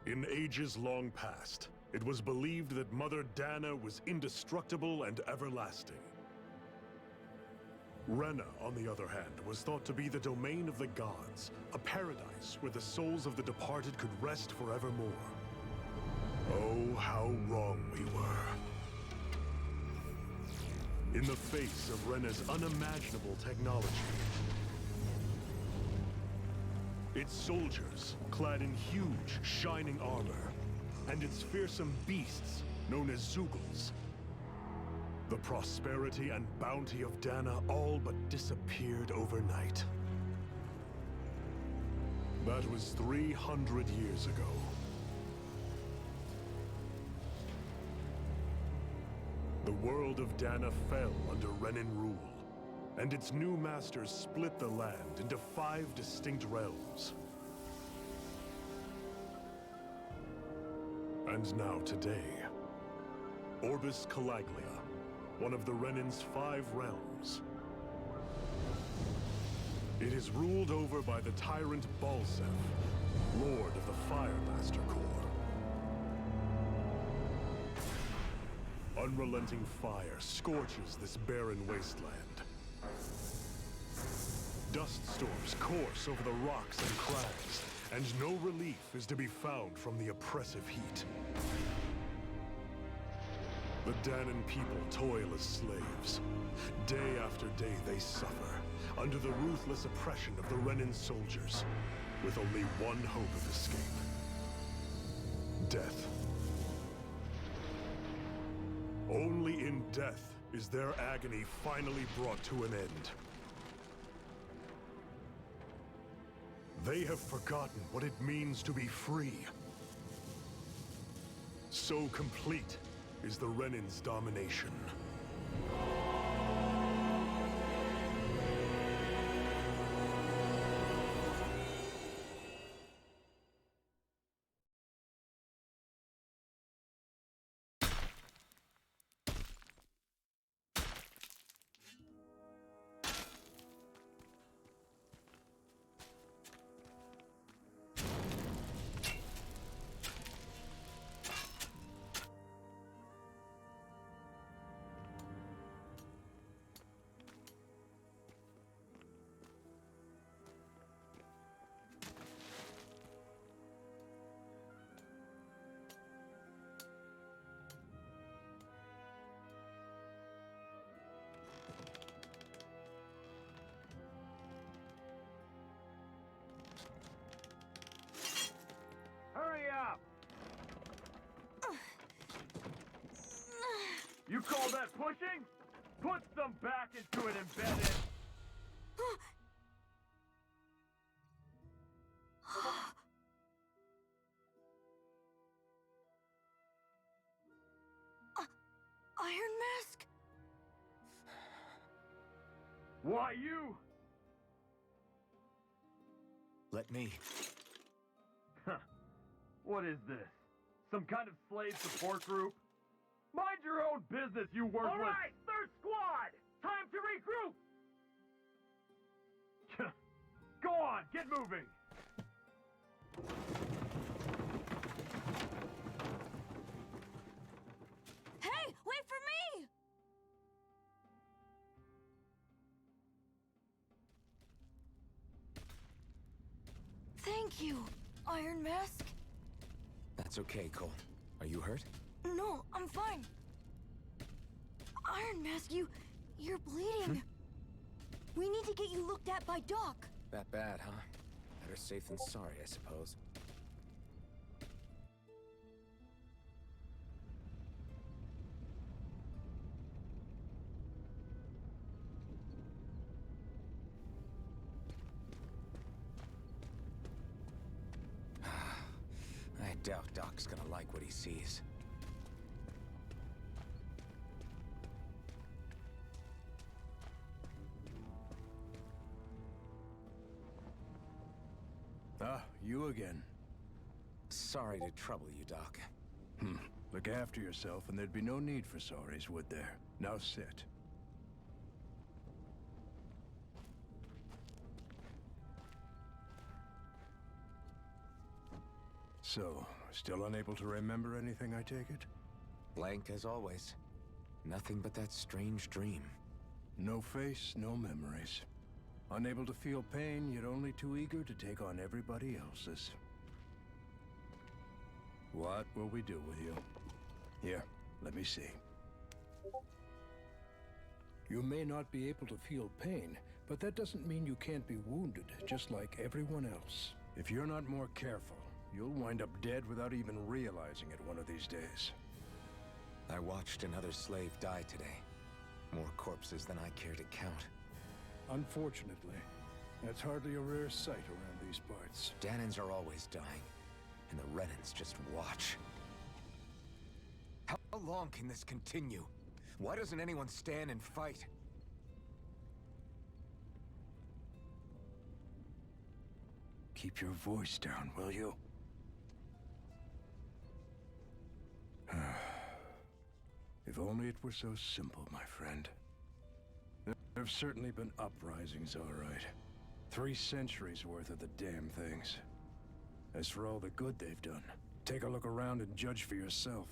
In ages long past, it was believed that Mother Dana was indestructible and everlasting. Rena, on the other hand, was thought to be the domain of the gods, a paradise where the souls of the departed could rest forevermore. Oh, how wrong we were. In the face of Rena's unimaginable technology, its soldiers, clad in huge, shining armor, and its fearsome beasts, known as Zeugles. The prosperity and bounty of Dana all but disappeared overnight. That was 300 years ago. The world of Dana fell under Renan rule, and its new masters split the land into 5 distinct realms. And now today, Orbis Calaglia, one of the Renan's 5 realms. It is ruled over by the tyrant Balseph, Lord of the Firemaster Corps. Unrelenting fire scorches this barren wasteland. Dust storms course over the rocks and crags, and no relief is to be found from the oppressive heat. The Danan people toil as slaves. Day after day they suffer, under the ruthless oppression of the Renan soldiers, with only one hope of escape. Death. Only in death is their agony finally brought to an end. They have forgotten what it means to be free. So complete is the Renan's domination. Hurry up! You call that pushing? Put some back into it, embedded! Iron Mask? Why you? Let me. Huh. What is this? Some kind of slave support group? Mind your own business, you worthless— All right, third squad! Time to regroup! Go on, get moving! Hey, wait for me! Thank you, Iron Mask. That's okay, Cole. Are you hurt? No, I'm fine. Iron Mask, you're bleeding. We need to get you looked at by Doc. That bad, huh? Better safe than sorry, I suppose. I doubt Doc's gonna like what he sees. Ah, you again. Sorry to trouble you, Doc. Look after yourself and there'd be no need for sorries, would there? Now sit. So, Still unable to remember anything, I take it? Blank as always. Nothing but that strange dream. No face, no memories. Unable to feel pain, yet only too eager to take on everybody else's. What will we do with you? Here, let me see. You may not be able to feel pain, but that doesn't mean you can't be wounded, just like everyone else. If you're not more careful, you'll wind up dead without even realizing it one of these days. I watched another slave die today. More corpses than I care to count. Unfortunately, that's hardly a rare sight around these parts. Dahnans are always dying, and the Renans just watch. How long can this continue? Why doesn't anyone stand and fight? Keep your voice down, will you? If only it were so simple, my friend. There've certainly been uprisings, all right. 3 centuries worth of the damn things. As for all the good they've done, take a look around and judge for yourself.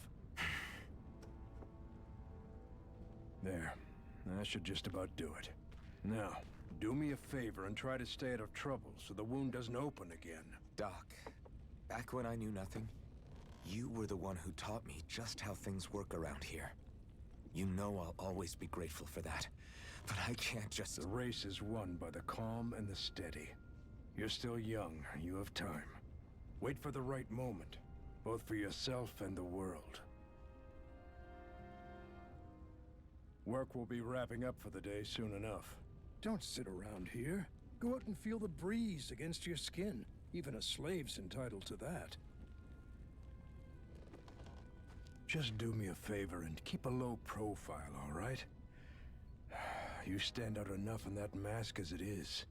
There. That should just about do it. Now, do me a favor and try to stay out of trouble so the wound doesn't open again. Doc, back when I knew nothing, you were the one who taught me just how things work around here. You know I'll always be grateful for that. But I can't just... The race is won by the calm and the steady. You're still young. You have time. Wait for the right moment, both for yourself and the world. Work will be wrapping up for the day soon enough. Don't sit around here. Go out and feel the breeze against your skin. Even a slave's entitled to that. Just do me a favor and keep a low profile, all right? You stand out enough in that mask as it is.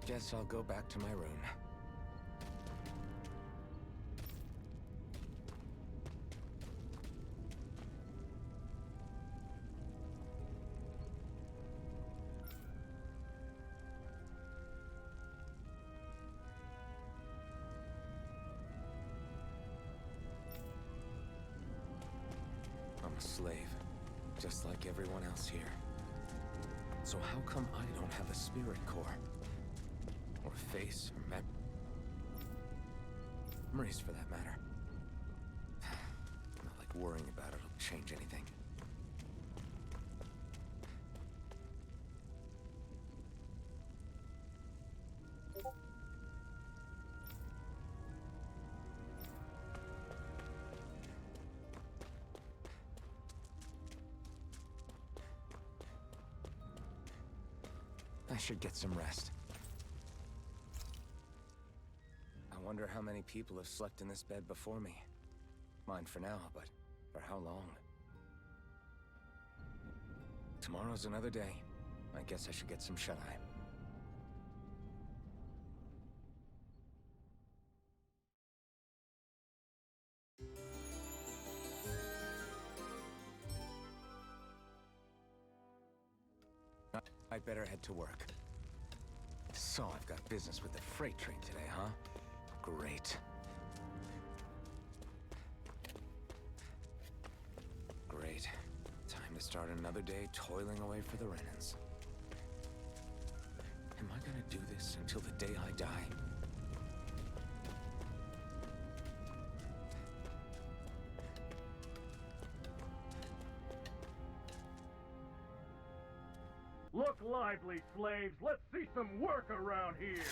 Guess I'll go back to my room. I'm a slave, just like everyone else here. So how come I don't have a spirit core? Or face, or memories for that matter. Not like worrying about it'll change anything. I should get some rest. I wonder how many people have slept in this bed before me. Mine for now, but for how long? Tomorrow's another day. I guess I should get some shut-eye. I'd better head to work. So I've got business with the freight train today, huh? Great. Great. Time to start another day toiling away for the Renans. Am I gonna do this until the day I die? Look lively, slaves! Let's see some work around here!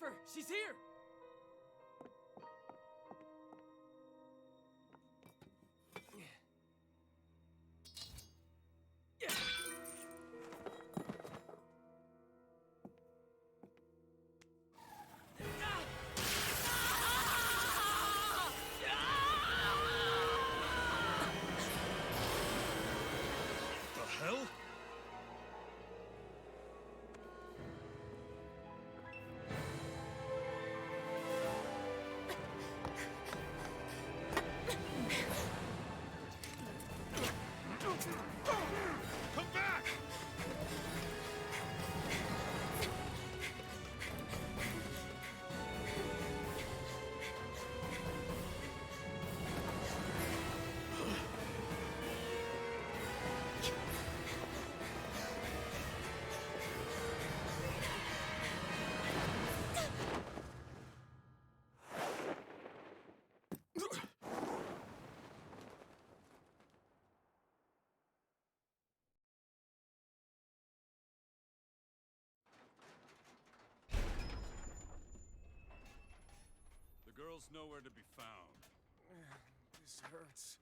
Yennefer! She's here! The hell? Come back! The girl's nowhere to be found. This hurts.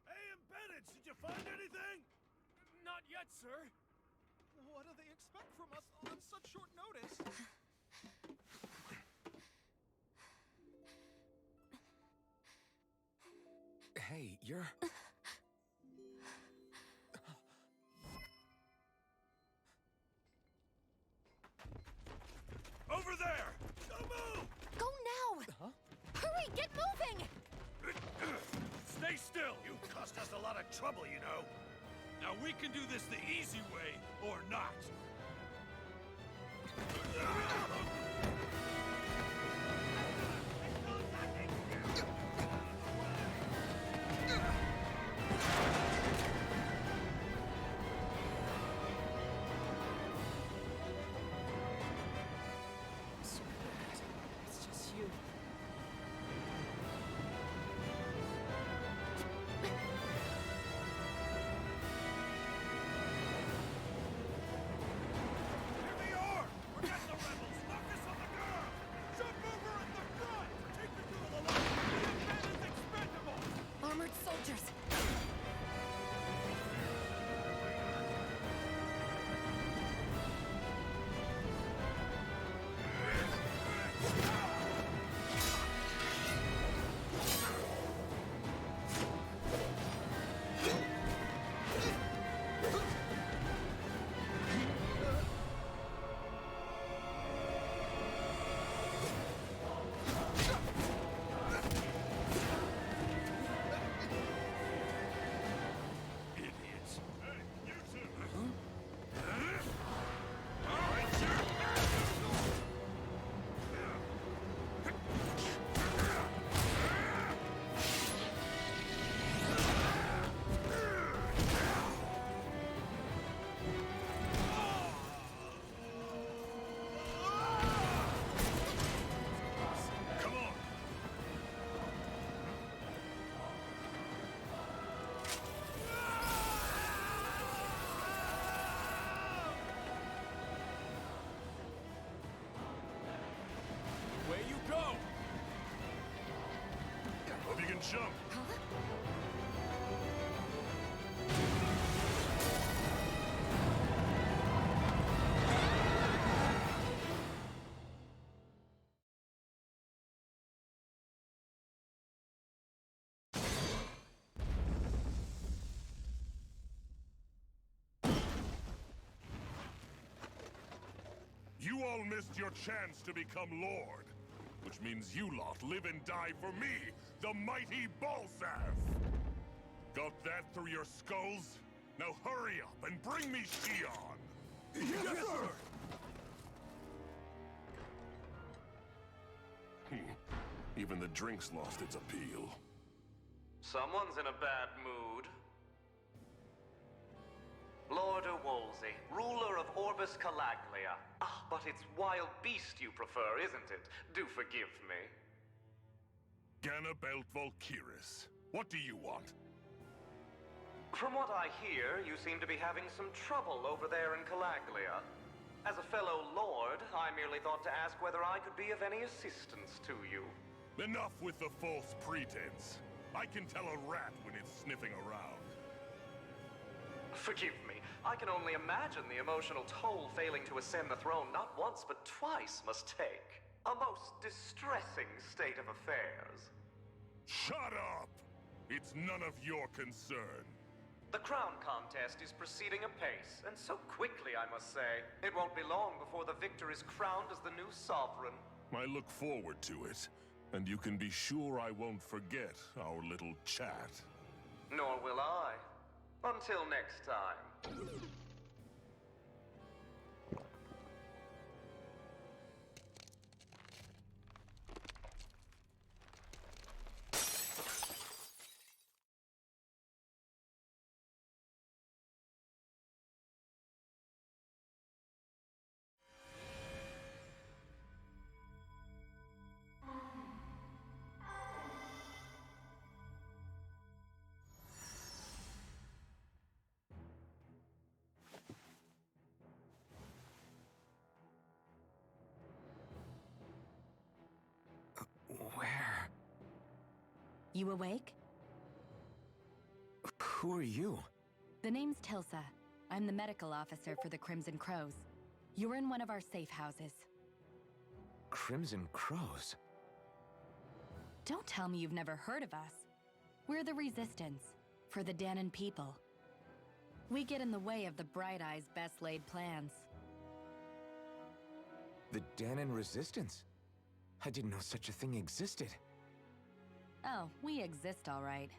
Hey, Embedded, did you find anything? Not yet, sir. What do they expect from us on such short notice? Hey, you're... Over there! Don't move! Go now! Hurry, get moving! Stay still! You cost us a lot of trouble, you know. Now we can do this the easy way, or not. So bad. It's just you. Here they are! Forget the rebels! Focus on the girl! Jump over at the front! Take the girl along! The Embedded's expendable! Armored soldiers! Idiots! Hey, you two! Come on! Where you go? Hope you can jump! You all missed your chance to become Lord. Which means you lot live and die for me, the mighty Balzath! Got that through your skulls? Now hurry up and bring me Shion! Yes, sir! Even the drink's lost its appeal. Someone's in a bad mood. Lord Wolsey, ruler of Orbis Calaglia. Ah, but it's wild beast you prefer, isn't it? Do forgive me. Ganabelt Volkiris, what do you want? From what I hear, you seem to be having some trouble over there in Calaglia. As a fellow lord, I'm merely thought to ask whether I could be of any assistance to you. Enough with the false pretense. I can tell a rat when it's sniffing around. Forgive me, I can only imagine the emotional toll failing to ascend the throne not once but twice must take. A most distressing state of affairs. Shut up! It's none of your concern. The crown contest is proceeding apace, and so quickly, I must say. It won't be long before the victor is crowned as the new sovereign. I look forward to it, and you can be sure I won't forget our little chat. Nor will I. Until next time. Where? You awake? Who are you? The name's Tilsa. I'm the medical officer for the Crimson Crows. You're in one of our safe houses. Crimson Crows? Don't tell me you've never heard of us. We're the Resistance, for the Dahnan people. We get in the way of the Bright Eyes' best-laid plans. The Dahnan Resistance? I didn't know such a thing existed. Oh, we exist all right.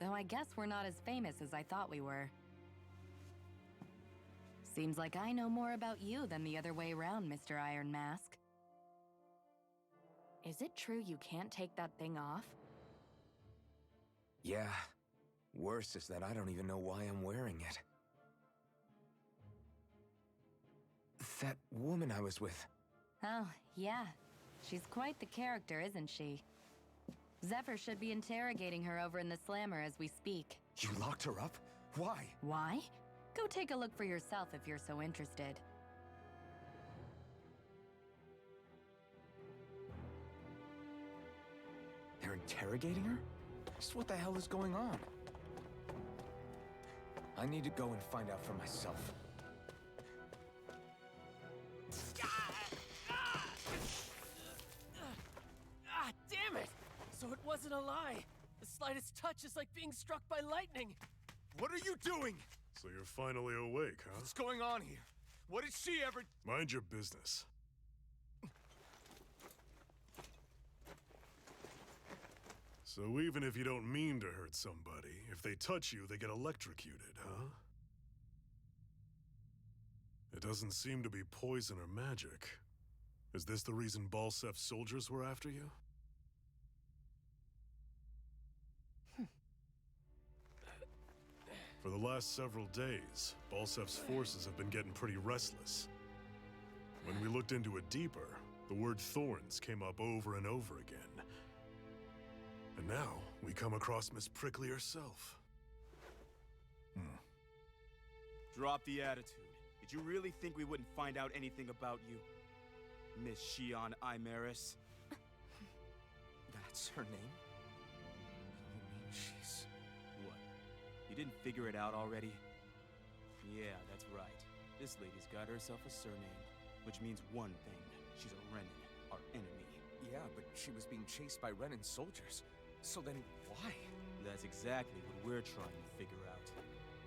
Though I guess we're not as famous as I thought we were. Seems like I know more about you than the other way around, Mr. Iron Mask. Is it true you can't take that thing off? Yeah. Worse is that I don't even know why I'm wearing it. That woman I was with. Oh, yeah. She's quite the character, isn't she? Zephyr should be interrogating her over in the Slammer as we speak. You locked her up? Why? Why? Go take a look for yourself if you're so interested. They're interrogating her? Just what the hell is going on? I need to go and find out for myself. Ah, damn it! So it wasn't a lie. The slightest touch is like being struck by lightning. What are you doing? So you're finally awake, huh? What's going on here? What did she ever... Mind your business. So even if you don't mean to hurt somebody, if they touch you, they get electrocuted, huh? It doesn't seem to be poison or magic. Is this the reason Balsef's soldiers were after you? For the last several days, Balsef's forces have been getting pretty restless. When we looked into it deeper, the word Thorns came up over and over again. And now, we come across Miss Prickly herself. Drop the attitude. Did you really think we wouldn't find out anything about you? Miss Shion Imaris? That's her name? You mean she's... What? You didn't figure it out already? Yeah, that's right. This lady's got herself a surname, which means one thing. She's a Renan, our enemy. Yeah, but she was being chased by Renan soldiers. So then, why? That's exactly what we're trying to figure out.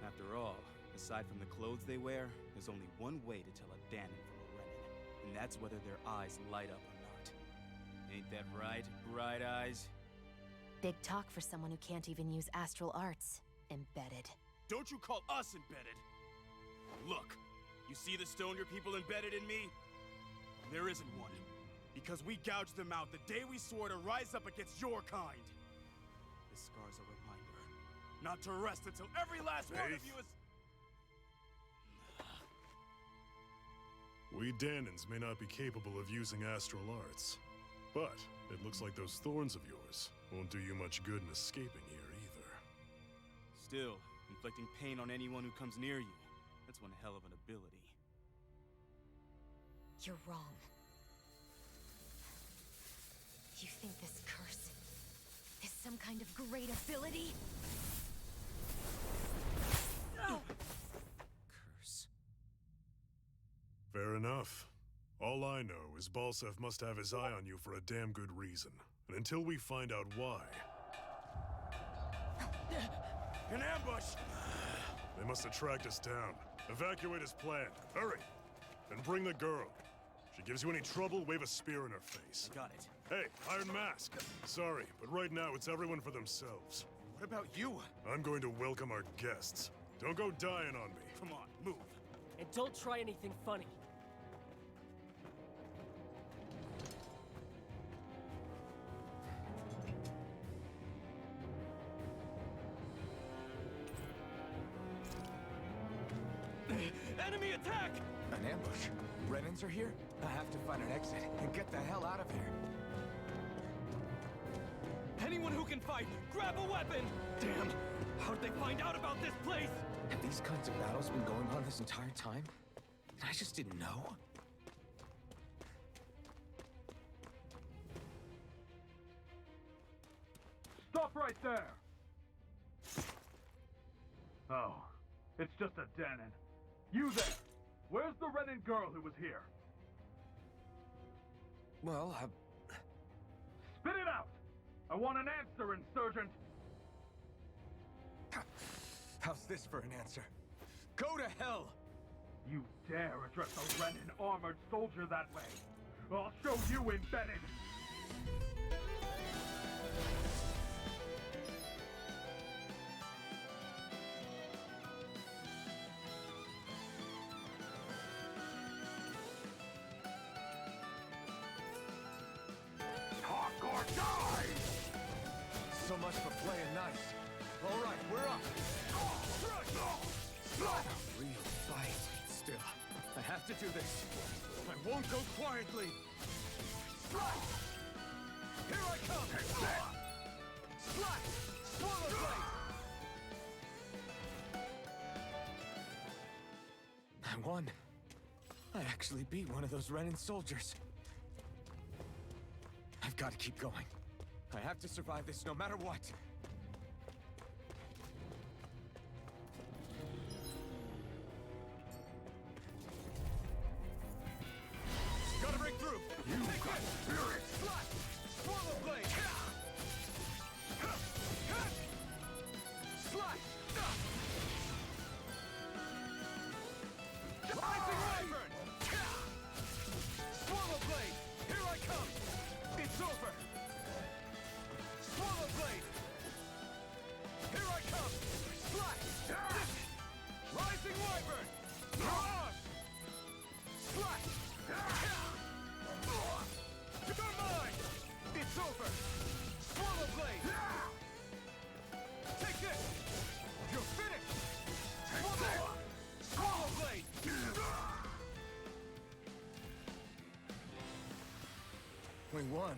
After all, aside from the clothes they wear, there's only one way to tell a Dahnan from a Renan, and that's whether their eyes light up or not. Ain't that right, Bright Eyes? Big talk for someone who can't even use astral arts. Embedded. Don't you call us embedded! Look, you see the stone your people embedded in me? There isn't one. Because we gouged them out the day we swore to rise up against your kind. This scar's a reminder. Not to rest until every last one of you is... We Dahnans may not be capable of using astral arts, but it looks like those thorns of yours won't do you much good in escaping here either. Still, inflicting pain on anyone who comes near you. That's one hell of an ability. You're wrong. You think this curse is some kind of great ability? Curse. Fair enough. All I know is Balsev must have his eye on you for a damn good reason. And until we find out why... An ambush! They must have tracked us down. Evacuate as planned. Hurry! And bring the girl. If she gives you any trouble, wave a spear in her face. Got it. Hey, Iron Mask. Sorry, but right now it's everyone for themselves. What about you? I'm going to welcome our guests. Don't go dying on me. Come on, move. And don't try anything funny. Enemy attack! An ambush? Renans are here? I have to find an exit and get the hell out of here. Anyone who can fight, grab a weapon! Damn! How'd they find out about this place? Have these kinds of battles been going on this entire time? And I just didn't know? Stop right there! Oh, it's just a Danon. You there! Where's the Renan girl who was here? Well, Spit it out! I want an answer, Insurgent! how's this for an answer? Go to hell! You dare address a Renan armored soldier that way? I'll show you, Embedded! Talk or die! So much for playing nice. All right, we're up. A real fight. Still, I have to do this. I won't go quietly. Here I come. Slash! Swallow blade! I won. I actually beat one of those Renan soldiers. I've got to keep going. I have to survive this no matter what. Gotta break through! You got spirit! Slash! Swallow blade! Slash! Rising wyvern! Swallow blade! Here I come! It's over! Swallow blade! Here I come! Slash! Rising wyvern! You're on! Slash! You're mine! It's over! Swallow blade! Take this! You're finished! Swallow blade! We won.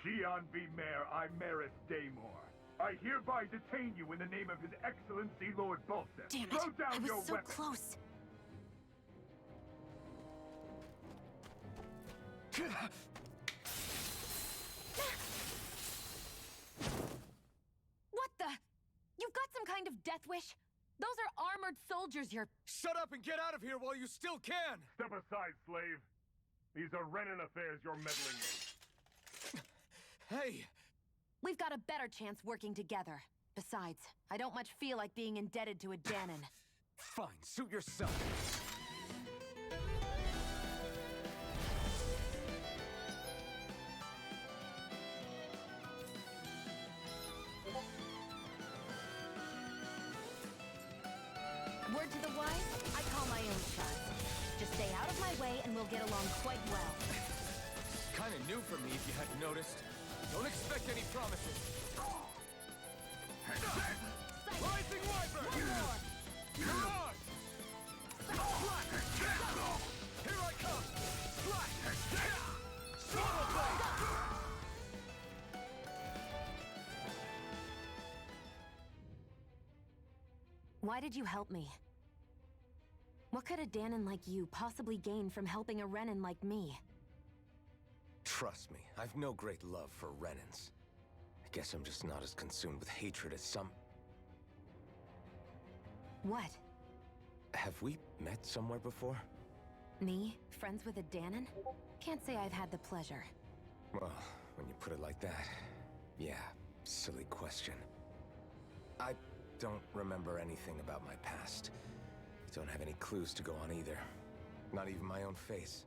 Xi'an V. Mayor Imerith Daymore. I hereby detain you in the name of His Excellency Lord Balsev. Damn it! Throw down I was your so weapon. close. What the? You've got some kind of death wish? Those are armored soldiers you're... Shut up and get out of here while you still can! Step aside, slave. These are Renan affairs you're meddling in. Hey! We've got a better chance working together. Besides, I don't much feel like being indebted to a Danon. Fine, suit yourself. Word to the wise, I call my own shot. Just stay out of my way and we'll get along quite well. Kinda new for me, if you hadn't noticed. Don't expect any promises. Rising Wyvern! One more! You're on! Slash! Here I come! Slash! Swallow blade! Why did you help me? What could a Danon like you possibly gain from helping a Renan like me? Trust me, I've no great love for Renans. I guess I'm just not as consumed with hatred as some... What? Have we met somewhere before? Me? Friends with a Danon? Can't say I've had the pleasure. Well, when you put it like that, yeah, silly question. I don't remember anything about my past. Don't have any clues to go on either. Not even my own face.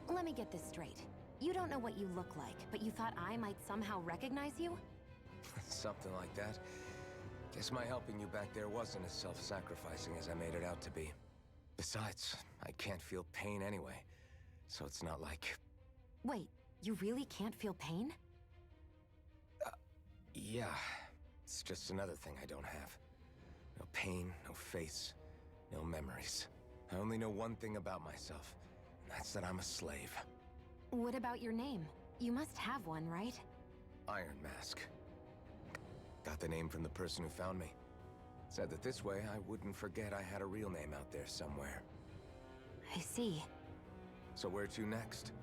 Let me get this straight. You don't know what you look like, but you thought I might somehow recognize you? Something like that. Guess my helping you back there wasn't as self-sacrificing as I made it out to be. Besides, I can't feel pain anyway, so it's not like... Wait, you really can't feel pain? Yeah. It's just another thing I don't have. No pain, no face, no memories. I only know one thing about myself, and that's that I'm a slave. What about your name? You must have one, right? Iron Mask. Got the name from the person who found me. Said that this way I wouldn't forget I had a real name out there somewhere. I see. So where to next?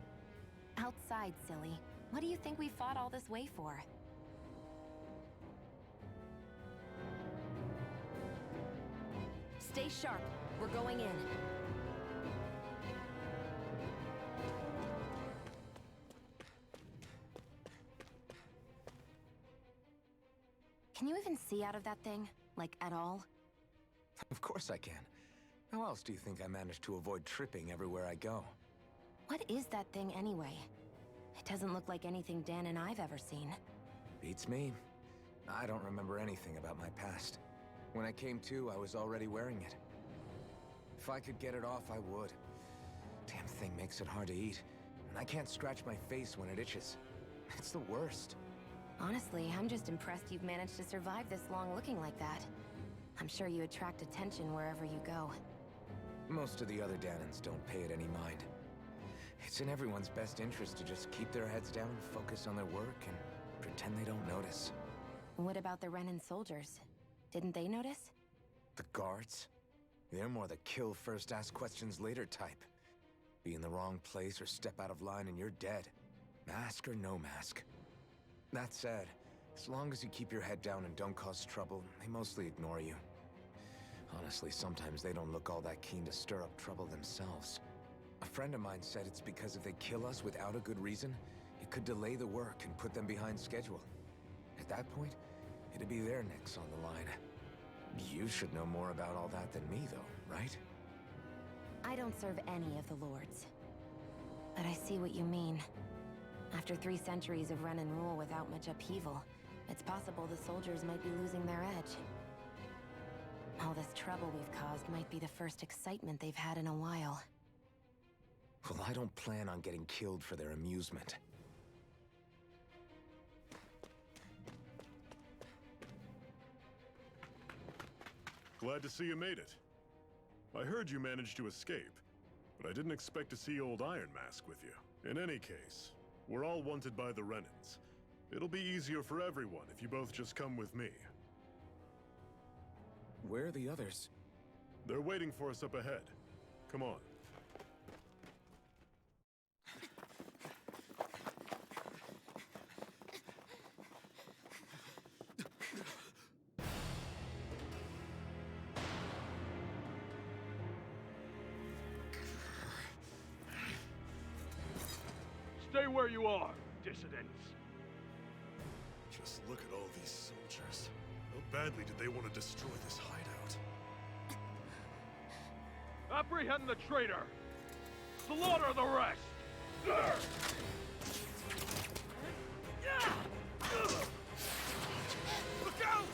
Outside, silly. What do you think we fought all this way for? Stay sharp. We're going in. Can you even see out of that thing? Like, at all? Of course I can. How else do you think I managed to avoid tripping everywhere I go? What is that thing anyway? It doesn't look like anything Dan and I've ever seen. Beats me. I don't remember anything about my past. When I came to, I was already wearing it. If I could get it off, I would. Damn thing makes it hard to eat, and I can't scratch my face when it itches. It's the worst. Honestly, I'm just impressed you've managed to survive this long looking like that. I'm sure you attract attention wherever you go. Most of the other Danons don't pay it any mind. It's in everyone's best interest to just keep their heads down, focus on their work, and pretend they don't notice. What about the Renan soldiers? Didn't they notice? The guards? They're more the kill first, ask questions later type. Be in the wrong place or step out of line and you're dead. Mask or no mask. That said, as long as you keep your head down and don't cause trouble, they mostly ignore you. Honestly, sometimes they don't look all that keen to stir up trouble themselves. A friend of mine said it's because if they kill us without a good reason, it could delay the work and put them behind schedule. At that point, it'd be their necks on the line. You should know more about all that than me, though, right? I don't serve any of the lords. But I see what you mean. After 3 centuries of Renan rule without much upheaval, it's possible the soldiers might be losing their edge. All this trouble we've caused might be the first excitement they've had in a while. Well, I don't plan on getting killed for their amusement. Glad to see you made it. I heard you managed to escape, but I didn't expect to see old Iron Mask with you. In any case, we're all wanted by the Renans. It'll be easier for everyone if you both just come with me. Where are the others? They're waiting for us up ahead. Come on. Stay where you are, dissidents. Just look at all these soldiers. How badly did they want to destroy this hideout? Apprehend the traitor! Slaughter the rest! Look out!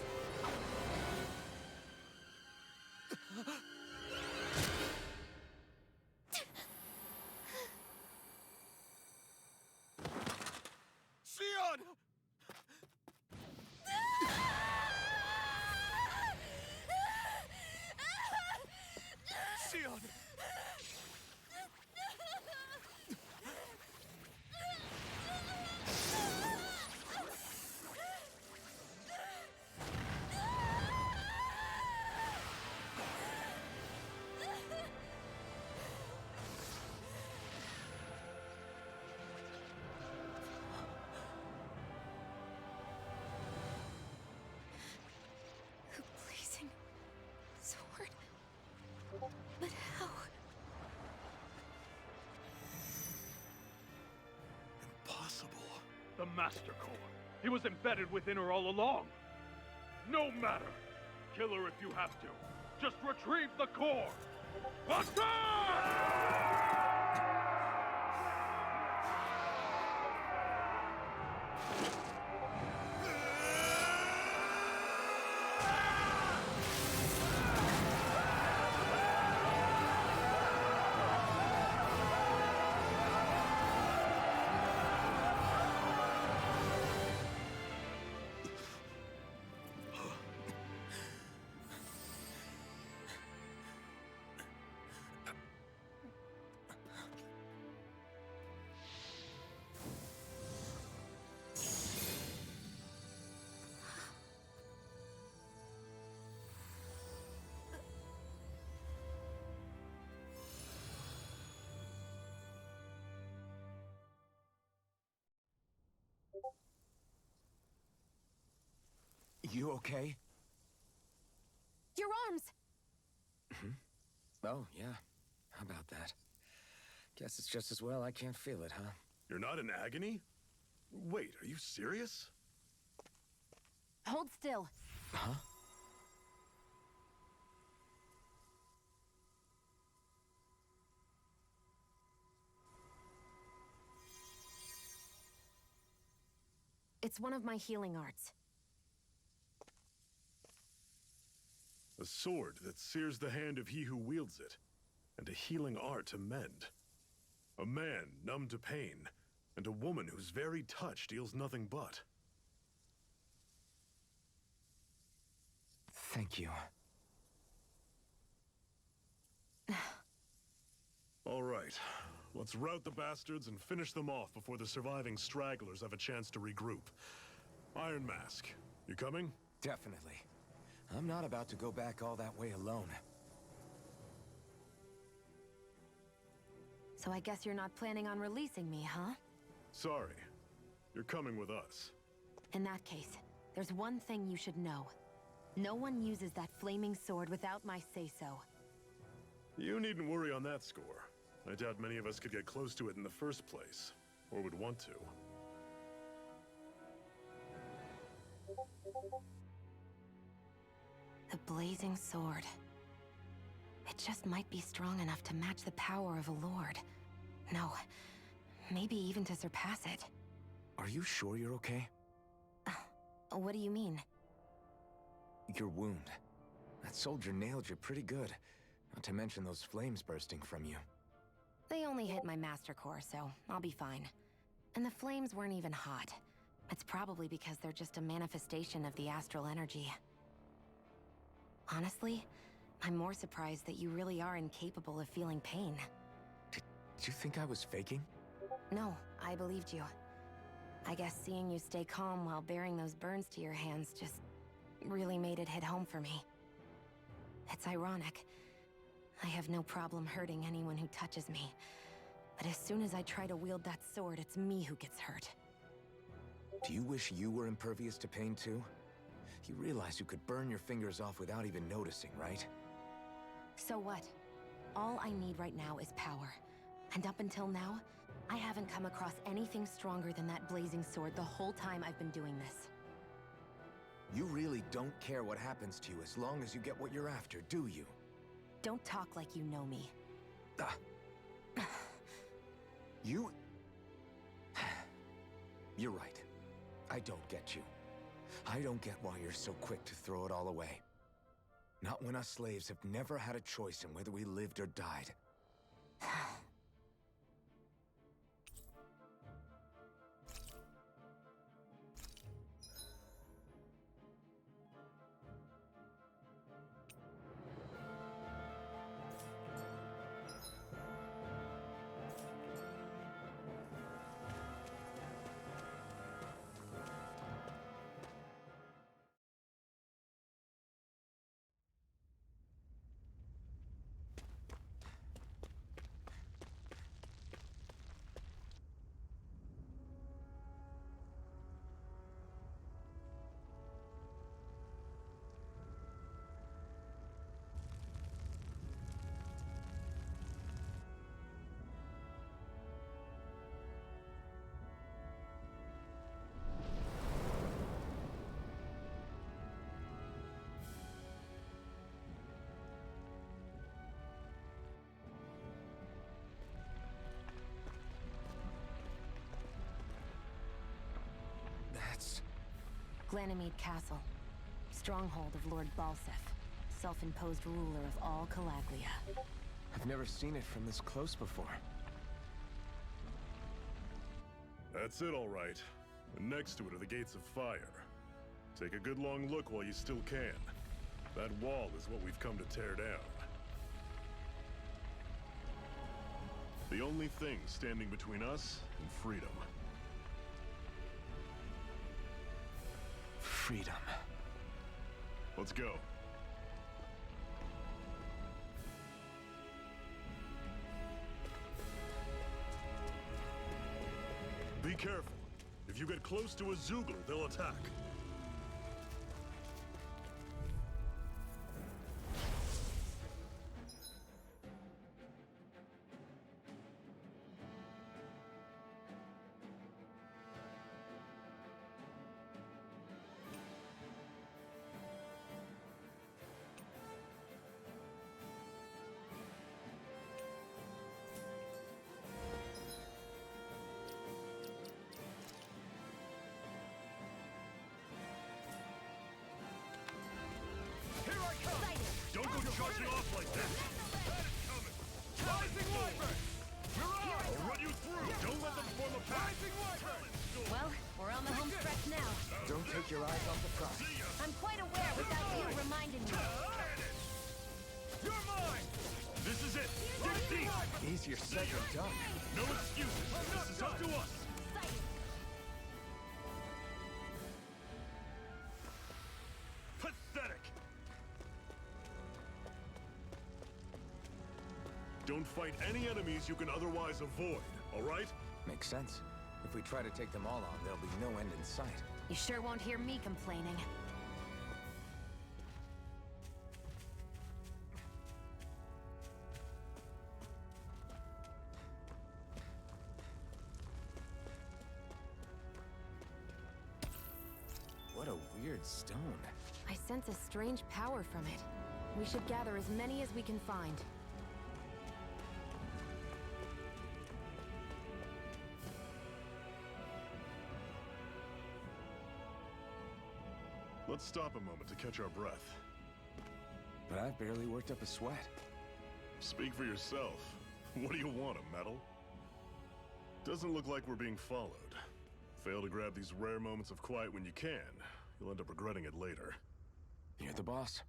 Sion! Sion! The Master Core. He was embedded within her all along. No matter. Kill her if you have to. Just retrieve the core. Attack! You okay? Your arms! Oh, yeah. How about that? Guess it's just as well I can't feel it, huh? You're not in agony? Wait, are you serious? Hold still. Huh? It's one of my healing arts. A sword that sears the hand of he who wields it, and a healing art to mend. A man numb to pain, and a woman whose very touch deals nothing but. Thank you. All right, let's rout the bastards and finish them off before the surviving stragglers have a chance to regroup. Iron Mask, you coming? Definitely. I'm not about to go back all that way alone. So I guess you're not planning on releasing me, huh? Sorry. You're coming with us. In that case, there's one thing you should know. No one uses that flaming sword without my say-so. You needn't worry on that score. I doubt many of us could get close to it in the first place, or would want to. The blazing sword. It just might be strong enough to match the power of a lord. No, maybe even to surpass it. Are you sure you're okay? What do you mean? Your wound. That soldier nailed you pretty good. Not to mention those flames bursting from you. They only hit my master core, so I'll be fine. And the flames weren't even hot. It's probably because they're just a manifestation of the astral energy. Honestly, I'm more surprised that you really are incapable of feeling pain. Did you think I was faking? No, I believed you. I guess seeing you stay calm while bearing those burns to your hands just really made it hit home for me. It's ironic. I have no problem hurting anyone who touches me. But as soon as I try to wield that sword, it's me who gets hurt. Do you wish you were impervious to pain too? You realize you could burn your fingers off without even noticing, right? So what? All I need right now is power. And up until now, I haven't come across anything stronger than that blazing sword the whole time I've been doing this. You really don't care what happens to you as long as you get what you're after, do you? Don't talk like you know me. You... You're right. I don't get you. I don't get why you're so quick to throw it all away. Not when us slaves have never had a choice in whether we lived or died. Glanimede Castle. Stronghold of Lord Balseph, self-imposed ruler of all Calaglia. I've never seen it from this close before. That's it, all right. And next to it are the Gates of Fire. Take a good long look while you still can. That wall is what we've come to tear down. The only thing standing between us and freedom. Freedom. Let's go. Be careful. If you get close to a Zeugle, they'll attack. Don't go charging off like that! That is coming! Rising Wyvern! You're out! I'll run you through! Don't let them form a pack! Rising Wyvern! Well, we're on the home stretch now. Don't take your eyes off the prize. I'm quite aware without you reminding me. You're mine! This is it! Dig deep! Easier said than done. No excuses! This is up to us! Pathetic! Don't fight any enemies you can otherwise avoid, all right? Makes sense. If we try to take them all on, there'll be no end in sight. You sure won't hear me complaining. What a weird stone. I sense a strange power from it. We should gather as many as we can find. Let's stop a moment to catch our breath. But I've barely worked up a sweat. Speak for yourself. What do you want, a medal? Doesn't look like we're being followed. Fail to grab these rare moments of quiet when you can, you'll end up regretting it later. You're the boss.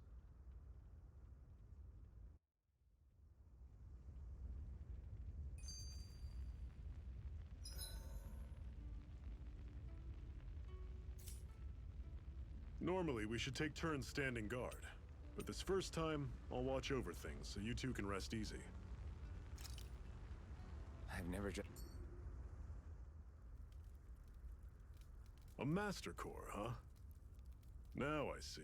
Normally, we should take turns standing guard. But this first time, I'll watch over things so you two can rest easy. I've never A Master Core, huh? Now I see.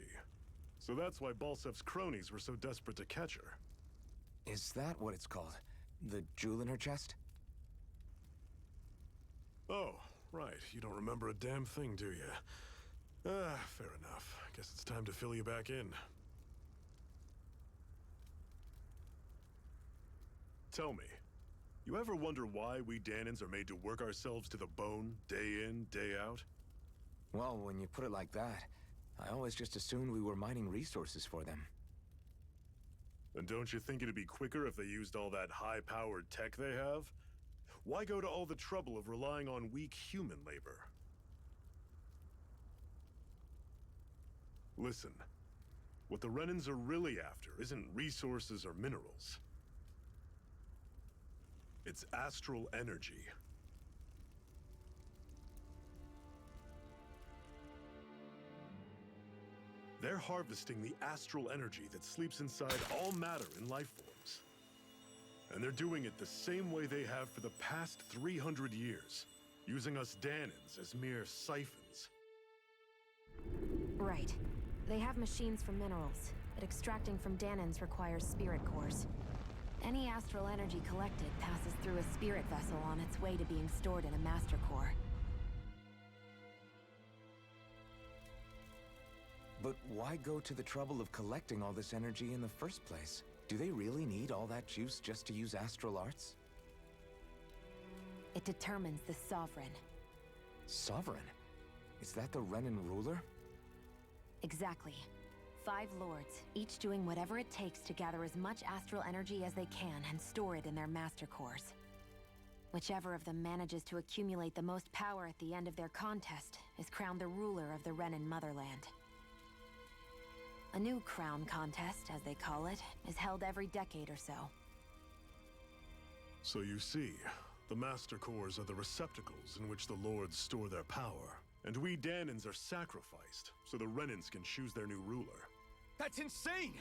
So that's why Balsef's cronies were so desperate to catch her. Is that what it's called? The jewel in her chest? Oh, right. You don't remember a damn thing, do you? Fair enough. Guess it's time to fill you back in. Tell me, you ever wonder why we Dahnans are made to work ourselves to the bone, day in, day out? Well, when you put it like that, I always just assumed we were mining resources for them. And don't you think it'd be quicker if they used all that high-powered tech they have? Why go to all the trouble of relying on weak human labor? Listen, what the Renans are really after isn't resources or minerals. It's astral energy. They're harvesting the astral energy that sleeps inside all matter in life forms. And they're doing it the same way they have for the past 300 years, using us Dahnans as mere siphons. Right. They have machines for minerals, but extracting from Dahnans requires spirit cores. Any astral energy collected passes through a spirit vessel on its way to being stored in a master core. But why go to the trouble of collecting all this energy in the first place? Do they really need all that juice just to use astral arts? It determines the Sovereign. Sovereign? Is that the Renan ruler? Exactly. 5 lords, each doing whatever it takes to gather as much astral energy as they can and store it in their master cores. Whichever of them manages to accumulate the most power at the end of their contest is crowned the ruler of the Renan motherland. A new crown contest, as they call it, is held every decade or so. So you see, the Master Cores are the receptacles in which the Lords store their power. And we Dahnans are sacrificed, so the Renans can choose their new ruler. That's insane!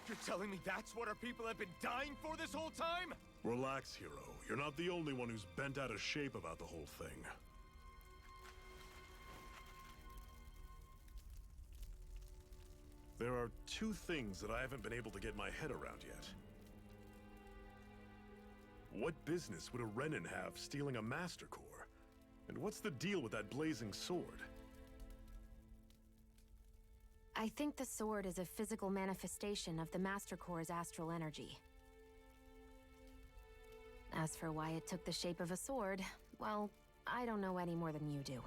You're telling me that's what our people have been dying for this whole time? Relax, hero. You're not the only one who's bent out of shape about the whole thing. There are 2 things that I haven't been able to get my head around yet. What business would a Renan have stealing a Master Core? And what's the deal with that blazing sword? I think the sword is a physical manifestation of the Master Core's astral energy. As for why it took the shape of a sword, well, I don't know any more than you do.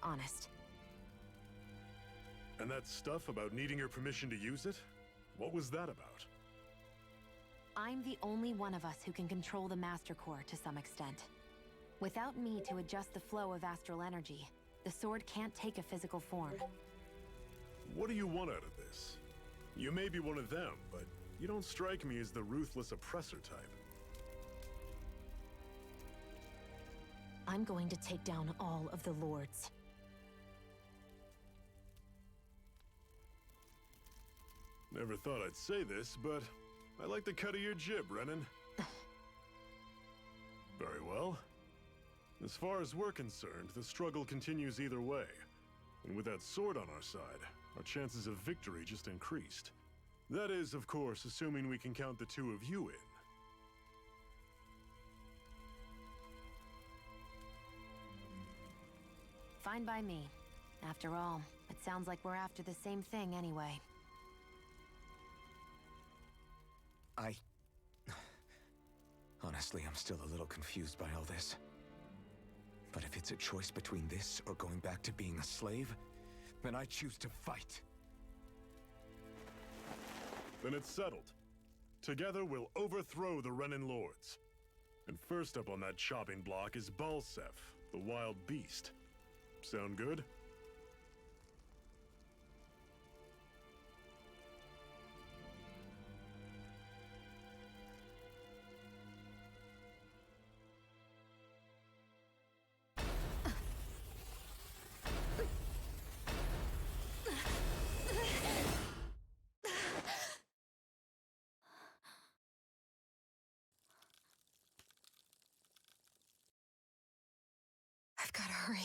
Honest. And that stuff about needing your permission to use it? What was that about? I'm the only one of us who can control the Master Core to some extent. Without me to adjust the flow of astral energy, the sword can't take a physical form. What do you want out of this? You may be one of them, but you don't strike me as the ruthless oppressor type. I'm going to take down all of the lords. Never thought I'd say this, but I like the cut of your jib, Renan. Very well. As far as we're concerned, the struggle continues either way. And with that sword on our side, our chances of victory just increased. That is, of course, assuming we can count the 2 of you in. Fine by me. After all, it sounds like we're after the same thing anyway. Honestly, I'm still a little confused by all this. But if it's a choice between this or going back to being a slave, then I choose to fight. Then it's settled. Together we'll overthrow the Renan Lords. And first up on that chopping block is Balseph, the wild beast. Sound good? I've gotta hurry.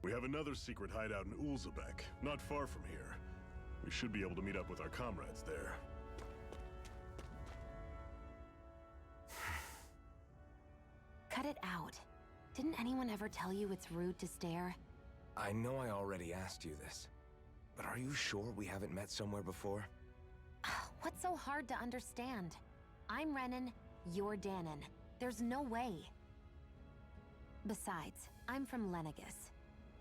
We have another secret hideout in Ulzebek, not far from here. We should be able to meet up with our comrades there. Cut it out. Didn't anyone ever tell you it's rude to stare? I know I already asked you this, but are you sure we haven't met somewhere before? What's so hard to understand? I'm Renan, you're Dahnan. There's no way. Besides, I'm from Lenegis.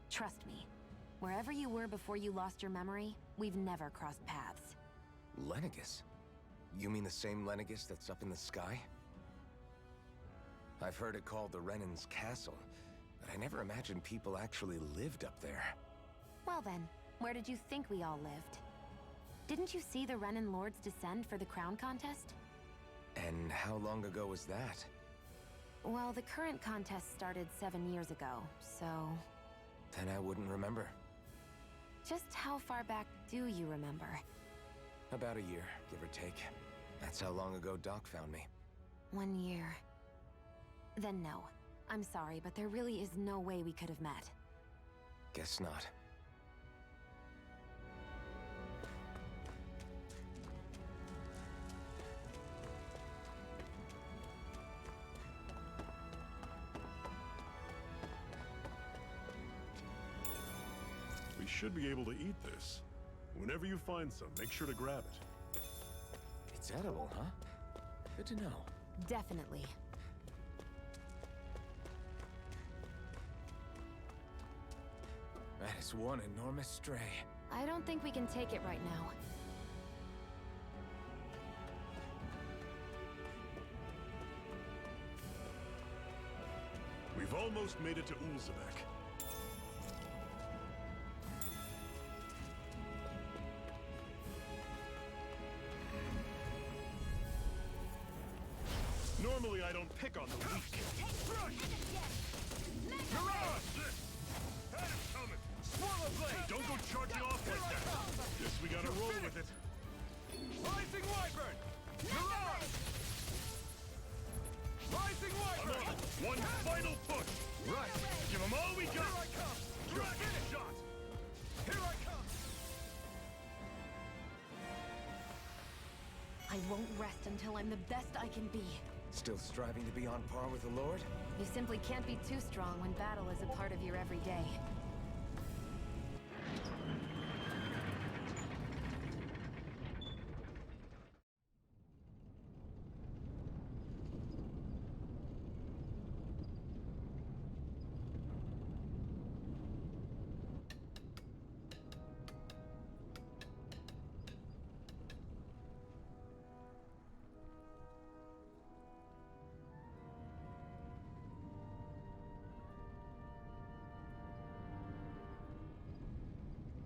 Trust me, wherever you were before you lost your memory, we've never crossed paths. Lenegis? You mean the same Lenegis that's up in the sky? I've heard it called the Renan's Castle, but I never imagined people actually lived up there. Well then, where did you think we all lived? Didn't you see the Renan Lords descend for the crown contest? And how long ago was that? Well, the current contest started 7 years ago, so... Then I wouldn't remember. Just how far back do you remember? About a year, give or take. That's how long ago Doc found me. 1 year. Then no. I'm sorry, but there really is no way we could have met. Guess not. We should be able to eat this. Whenever you find some, make sure to grab it. It's edible, huh? Good to know. Definitely. That is one enormous stray. I don't think we can take it right now. We've almost made it to Ulzebek. Normally I don't pick on the weak. Don't go charging off like that. Guess we gotta roll with it. Rising Wyvern! Rising Wyvern! One final push! Right! Give them all we got! Here I come! Dragon shot! Here I come! I won't rest until I'm the best I can be. Still striving to be on par with the Lord? You simply can't be too strong when battle is a part of your everyday.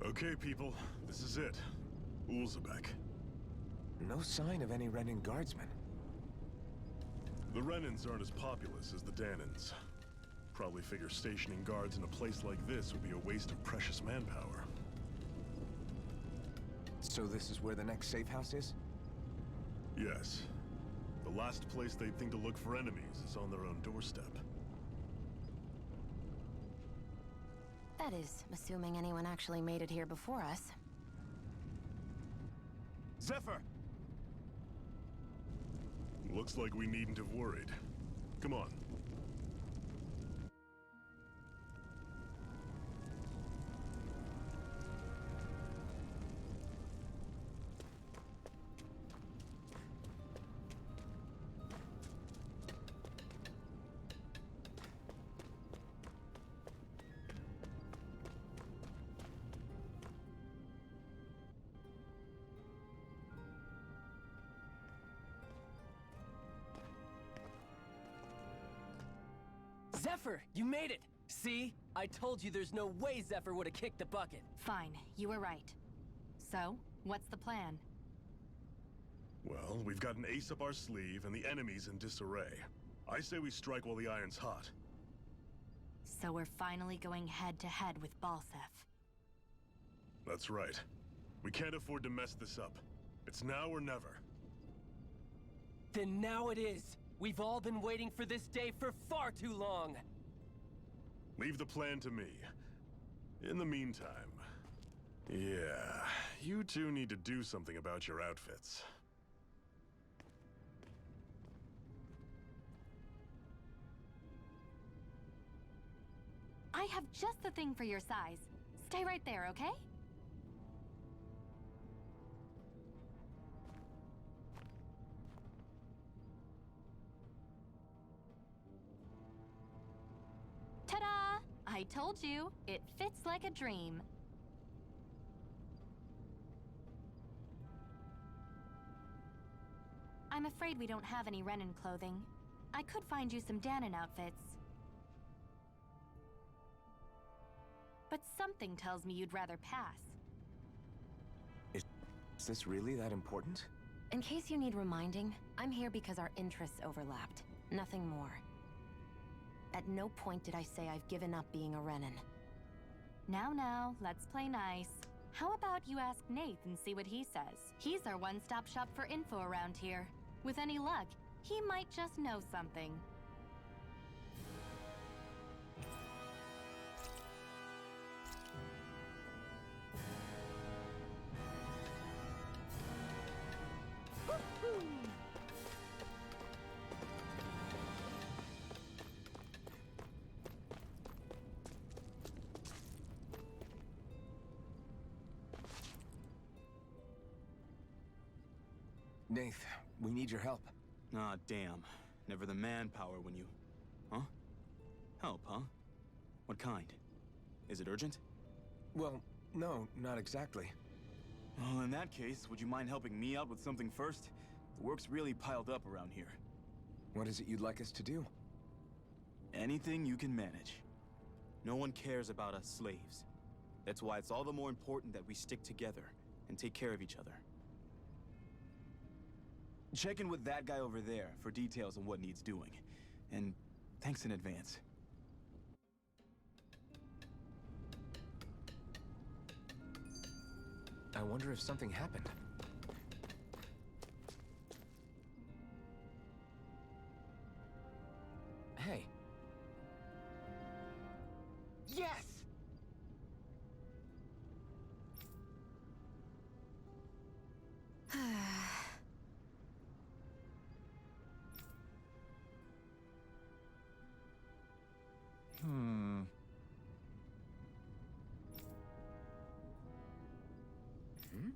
Okay, people, this is it. Ulzebek. No sign of any Renan guardsmen. The Renans aren't as populous as the Danans. Probably figure stationing guards in a place like this would be a waste of precious manpower. So this is where the next safe house is? Yes. The last place they'd think to look for enemies is on their own doorstep. That is, assuming anyone actually made it here before us. Zephyr! Looks like we needn't have worried. Come on. Zephyr, you made it! See? I told you there's no way Zephyr would have kicked the bucket. Fine, you were right. So, what's the plan? Well, we've got an ace up our sleeve and the enemy's in disarray. I say we strike while the iron's hot. So we're finally going head-to-head with Balseph. That's right. We can't afford to mess this up. It's now or never. Then now it is! We've all been waiting for this day for far too long! Leave the plan to me. In the meantime... Yeah, you two need to do something about your outfits. I have just the thing for your size. Stay right there, okay? Ta-da! I told you, it fits like a dream. I'm afraid we don't have any Renan clothing. I could find you some Danon outfits. But something tells me you'd rather pass. Is this really that important? In case you need reminding, I'm here because our interests overlapped. Nothing more. At no point did I say I've given up being a Renan. Now, let's play nice. How about you ask Nath and see what he says? He's our one-stop shop for info around here. With any luck, he might just know something. Nath, we need your help. Ah, damn. Never the manpower when you... Huh? Help, huh? What kind? Is it urgent? Well, no, not exactly. Well, in that case, would you mind helping me out with something first? The work's really piled up around here. What is it you'd like us to do? Anything you can manage. No one cares about us slaves. That's why it's all the more important that we stick together and take care of each other. Check in with that guy over there for details on what needs doing. And thanks in advance. I wonder if something happened. Hey. Yes! Hmm. Hmm?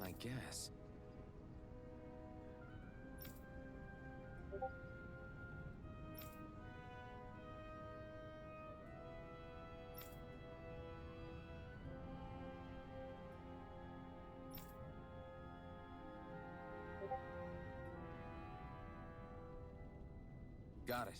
I guess. Got it.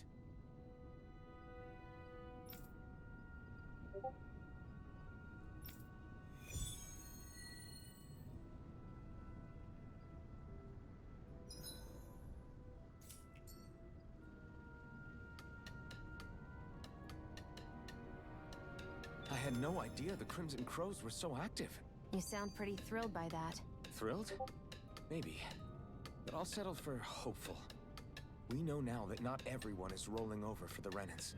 I had no idea the Crimson Crows were so active. You sound pretty thrilled by that. Thrilled? Maybe. But I'll settle for hopeful. We know now that not everyone is rolling over for the Renans.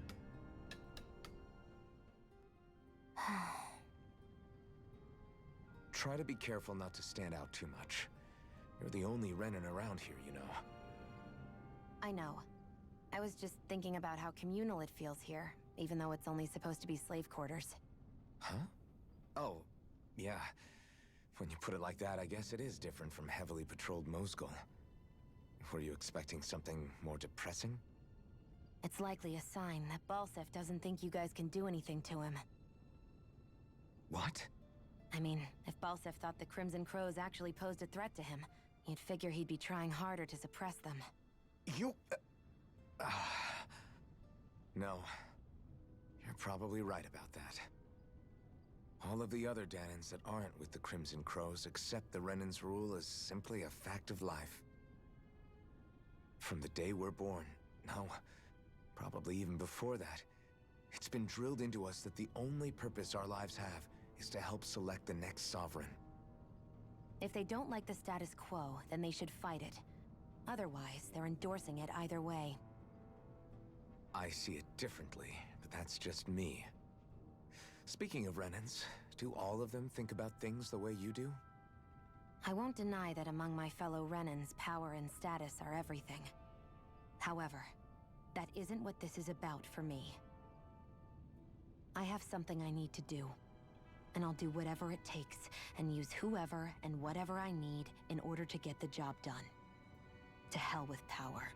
Try to be careful not to stand out too much. You're the only Renan around here, you know. I know. I was just thinking about how communal it feels here, even though it's only supposed to be slave quarters. Huh? Oh, yeah. When you put it like that, I guess it is different from heavily patrolled Mosgul. Were you expecting something more depressing? It's likely a sign that Balsef doesn't think you guys can do anything to him. What? I mean, if Balsef thought the Crimson Crows actually posed a threat to him, you'd figure he'd be trying harder to suppress them. You... No. You're probably right about that. All of the other Danans that aren't with the Crimson Crows accept the Renan's rule as simply a fact of life. From the day we're born, no, probably even before that, it's been drilled into us that the only purpose our lives have is to help select the next sovereign. If they don't like the status quo, then they should fight it. Otherwise, they're endorsing it either way. I see it differently, but that's just me. Speaking of Renans, do all of them think about things the way you do? I won't deny that among my fellow Renans, power and status are everything. However, that isn't what this is about for me. I have something I need to do, and I'll do whatever it takes, and use whoever and whatever I need in order to get the job done. To hell with power.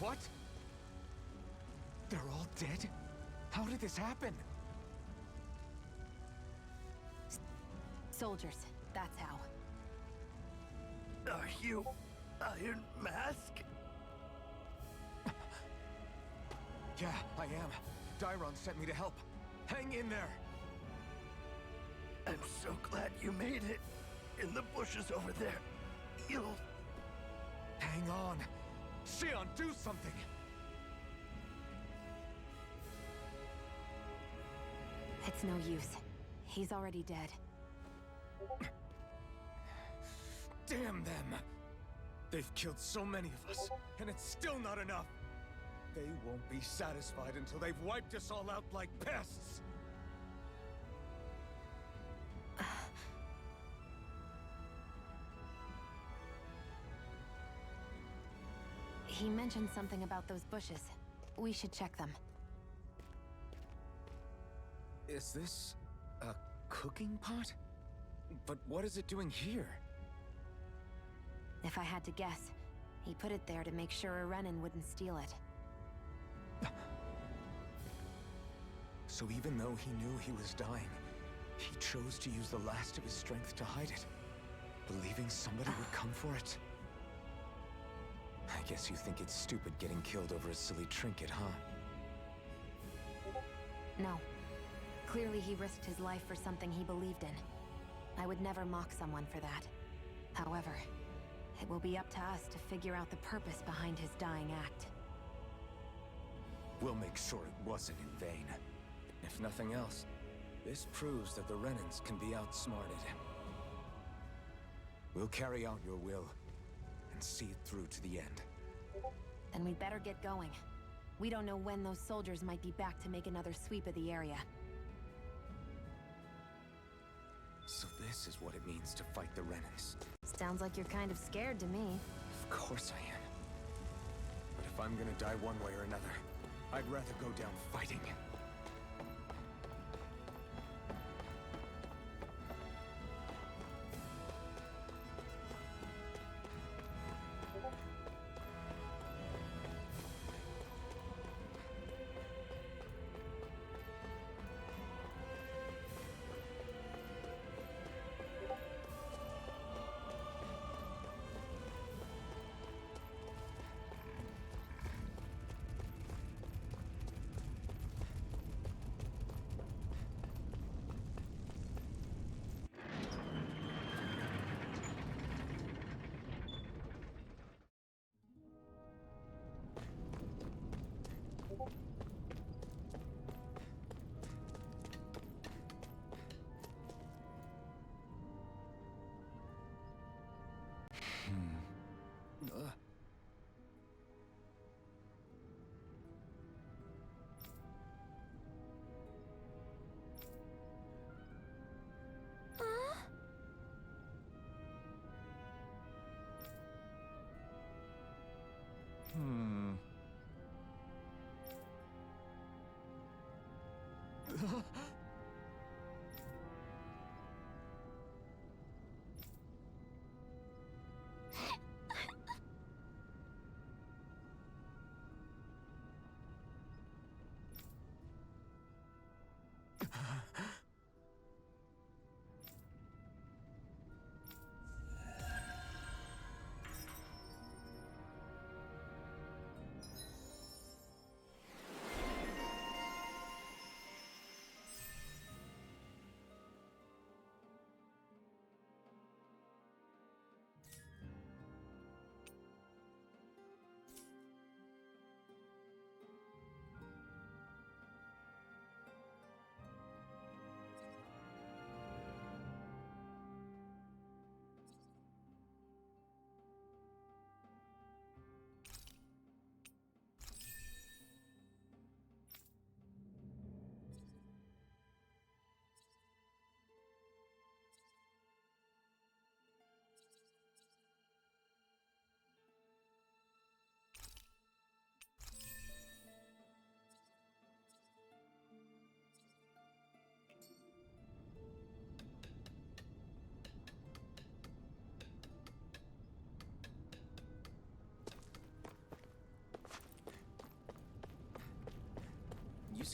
What? They're all dead? How did this happen? Soldiers, that's how. Are you Iron Mask? Yeah, I am. Dairon sent me to help. Hang in there! I'm so glad you made it. In the bushes over there. You'll... Hang on. Xion, do something! It's no use. He's already dead. Damn them! They've killed so many of us, and it's still not enough! They won't be satisfied until they've wiped us all out like pests! He mentioned something about those bushes. We should check them. Is this a cooking pot? But what is it doing here? If I had to guess, he put it there to make sure a Renan wouldn't steal it. So even though he knew he was dying, he chose to use the last of his strength to hide it, believing somebody would come for it. I guess you think it's stupid getting killed over a silly trinket, huh? No. Clearly he risked his life for something he believed in. I would never mock someone for that. However, it will be up to us to figure out the purpose behind his dying act. We'll make sure it wasn't in vain. If nothing else, this proves that the Renans can be outsmarted. We'll carry out your will, and see it through to the end. Then we'd better get going. We don't know when those soldiers might be back to make another sweep of the area. So this is what it means to fight the Renans. Sounds like you're kind of scared to me. Of course I am. But if I'm gonna die one way or another, I'd rather go down fighting.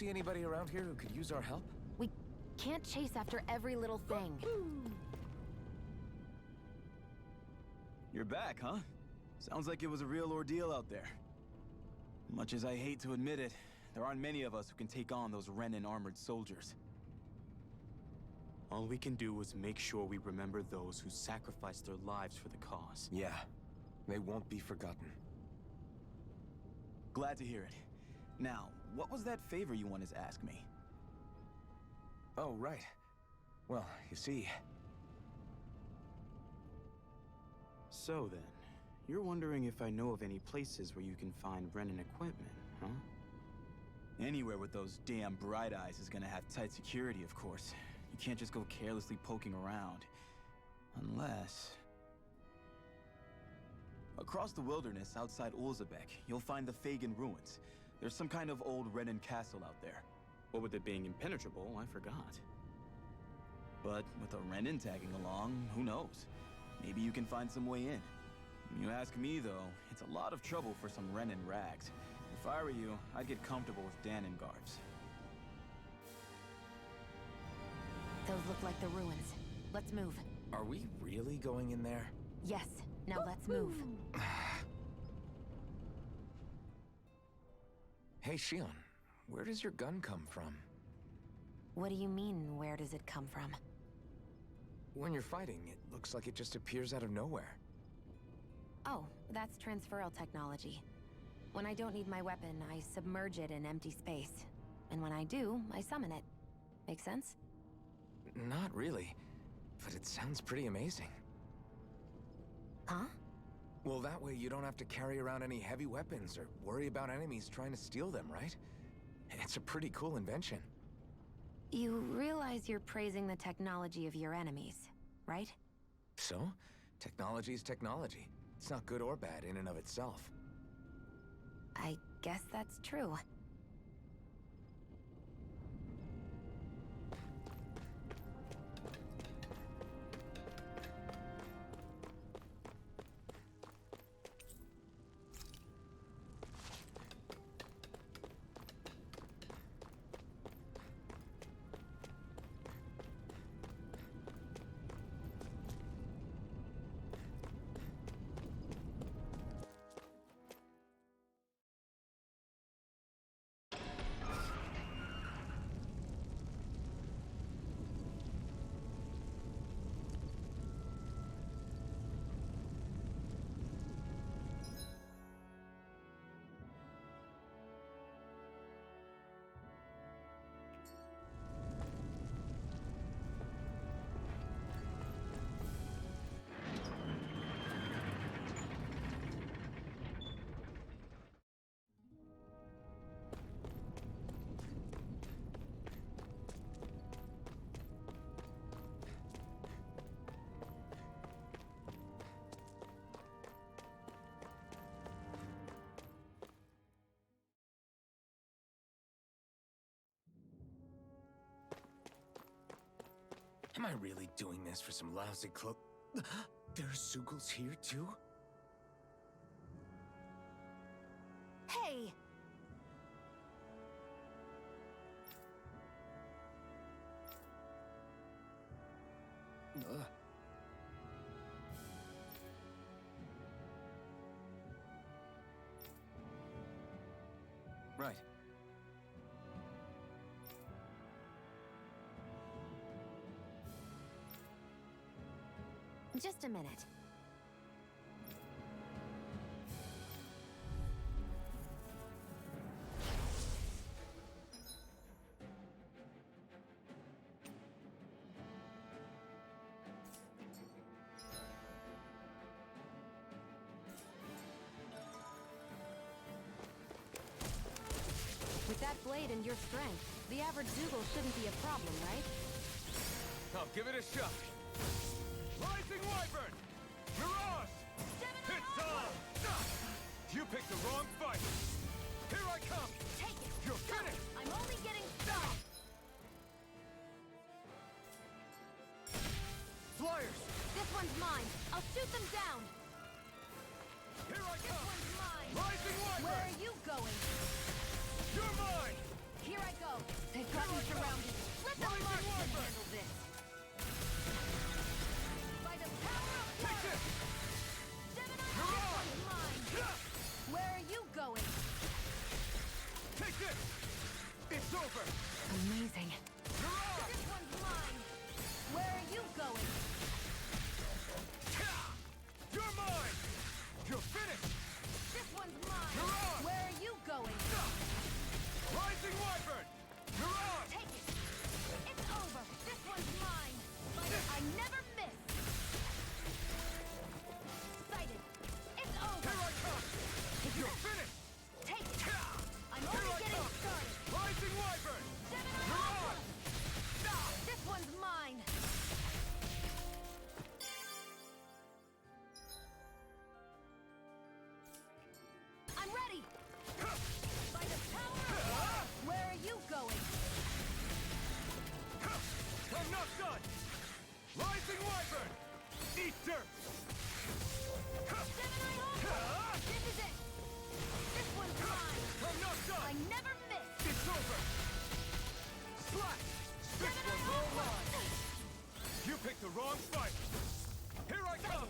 see anybody around here who could use our help? We can't chase after every little thing. You're back, huh? Sounds like it was a real ordeal out there. Much as I hate to admit it, there aren't many of us who can take on those Renan armored soldiers. All we can do is make sure we remember those who sacrificed their lives for the cause. Yeah, they won't be forgotten. Glad to hear it. Now, what was that favor you wanted to ask me? Oh, right. Well, you see... So then, you're wondering if I know of any places where you can find Renan equipment, huh? Anywhere with those damn Bright Eyes is gonna have tight security, of course. You can't just go carelessly poking around. Unless... Across the wilderness outside Ulzebek, you'll find the Fagin ruins. There's some kind of old Renan castle out there. What with it being impenetrable, I forgot. But with a Renan tagging along, who knows? Maybe you can find some way in. You ask me, though, it's a lot of trouble for some Renan rags. If I were you, I'd get comfortable with Danon guards. Those look like the ruins. Let's move. Are we really going in there? Yes. Now let's move. Hey, Shion, where does your gun come from? What do you mean, where does it come from? When you're fighting, it looks like it just appears out of nowhere. Oh, that's transferal technology. When I don't need my weapon, I submerge it in empty space. And when I do, I summon it. Make sense? Not really, but it sounds pretty amazing. Huh? Well, that way you don't have to carry around any heavy weapons or worry about enemies trying to steal them, right? It's a pretty cool invention. You realize you're praising the technology of your enemies, right? So? Technology's technology. It's not good or bad in and of itself. I guess that's true. Am I really doing this for some lousy cloak? There's Zugals here, too? Hey! Right. Just a minute. With that blade and your strength, the average Zoogle shouldn't be a problem, right? I'll give it a shot. Rising Wyvern! Mirage! It's on! You picked the wrong fight! Here I come! Take it! You're finished! I'm only getting started! Flyers! This one's mine! I'll shoot them down! Here I This come! one's mine! Rising Wyvern! Where are you going? You're mine! Here I go. They've got me surrounded. Let the marksman handle this. By the power of Take this! Gemini, this one's mine. Where are you going? Take this! It's over! Amazing. This one's mine. Where are you going? You're mine! You're finished! This one's mine. You're on! Where are you going? Rising Wyvern! You're on! Take it. It's over. This one's mine. I never miss. Sighted. It's over. Here I come! You're finished! Take it. I'm only getting started. Rising Wyvern! Gemini, You're on! this one's mine. I'm ready. By the power of... Where are you going? I'm not done! Rising Wyvern! Eat dirt! Gemini, hold. This is it. This one's mine. I'm not done! I never miss. It's over! Slash! This one's all mine! You picked the wrong fight! Here I come!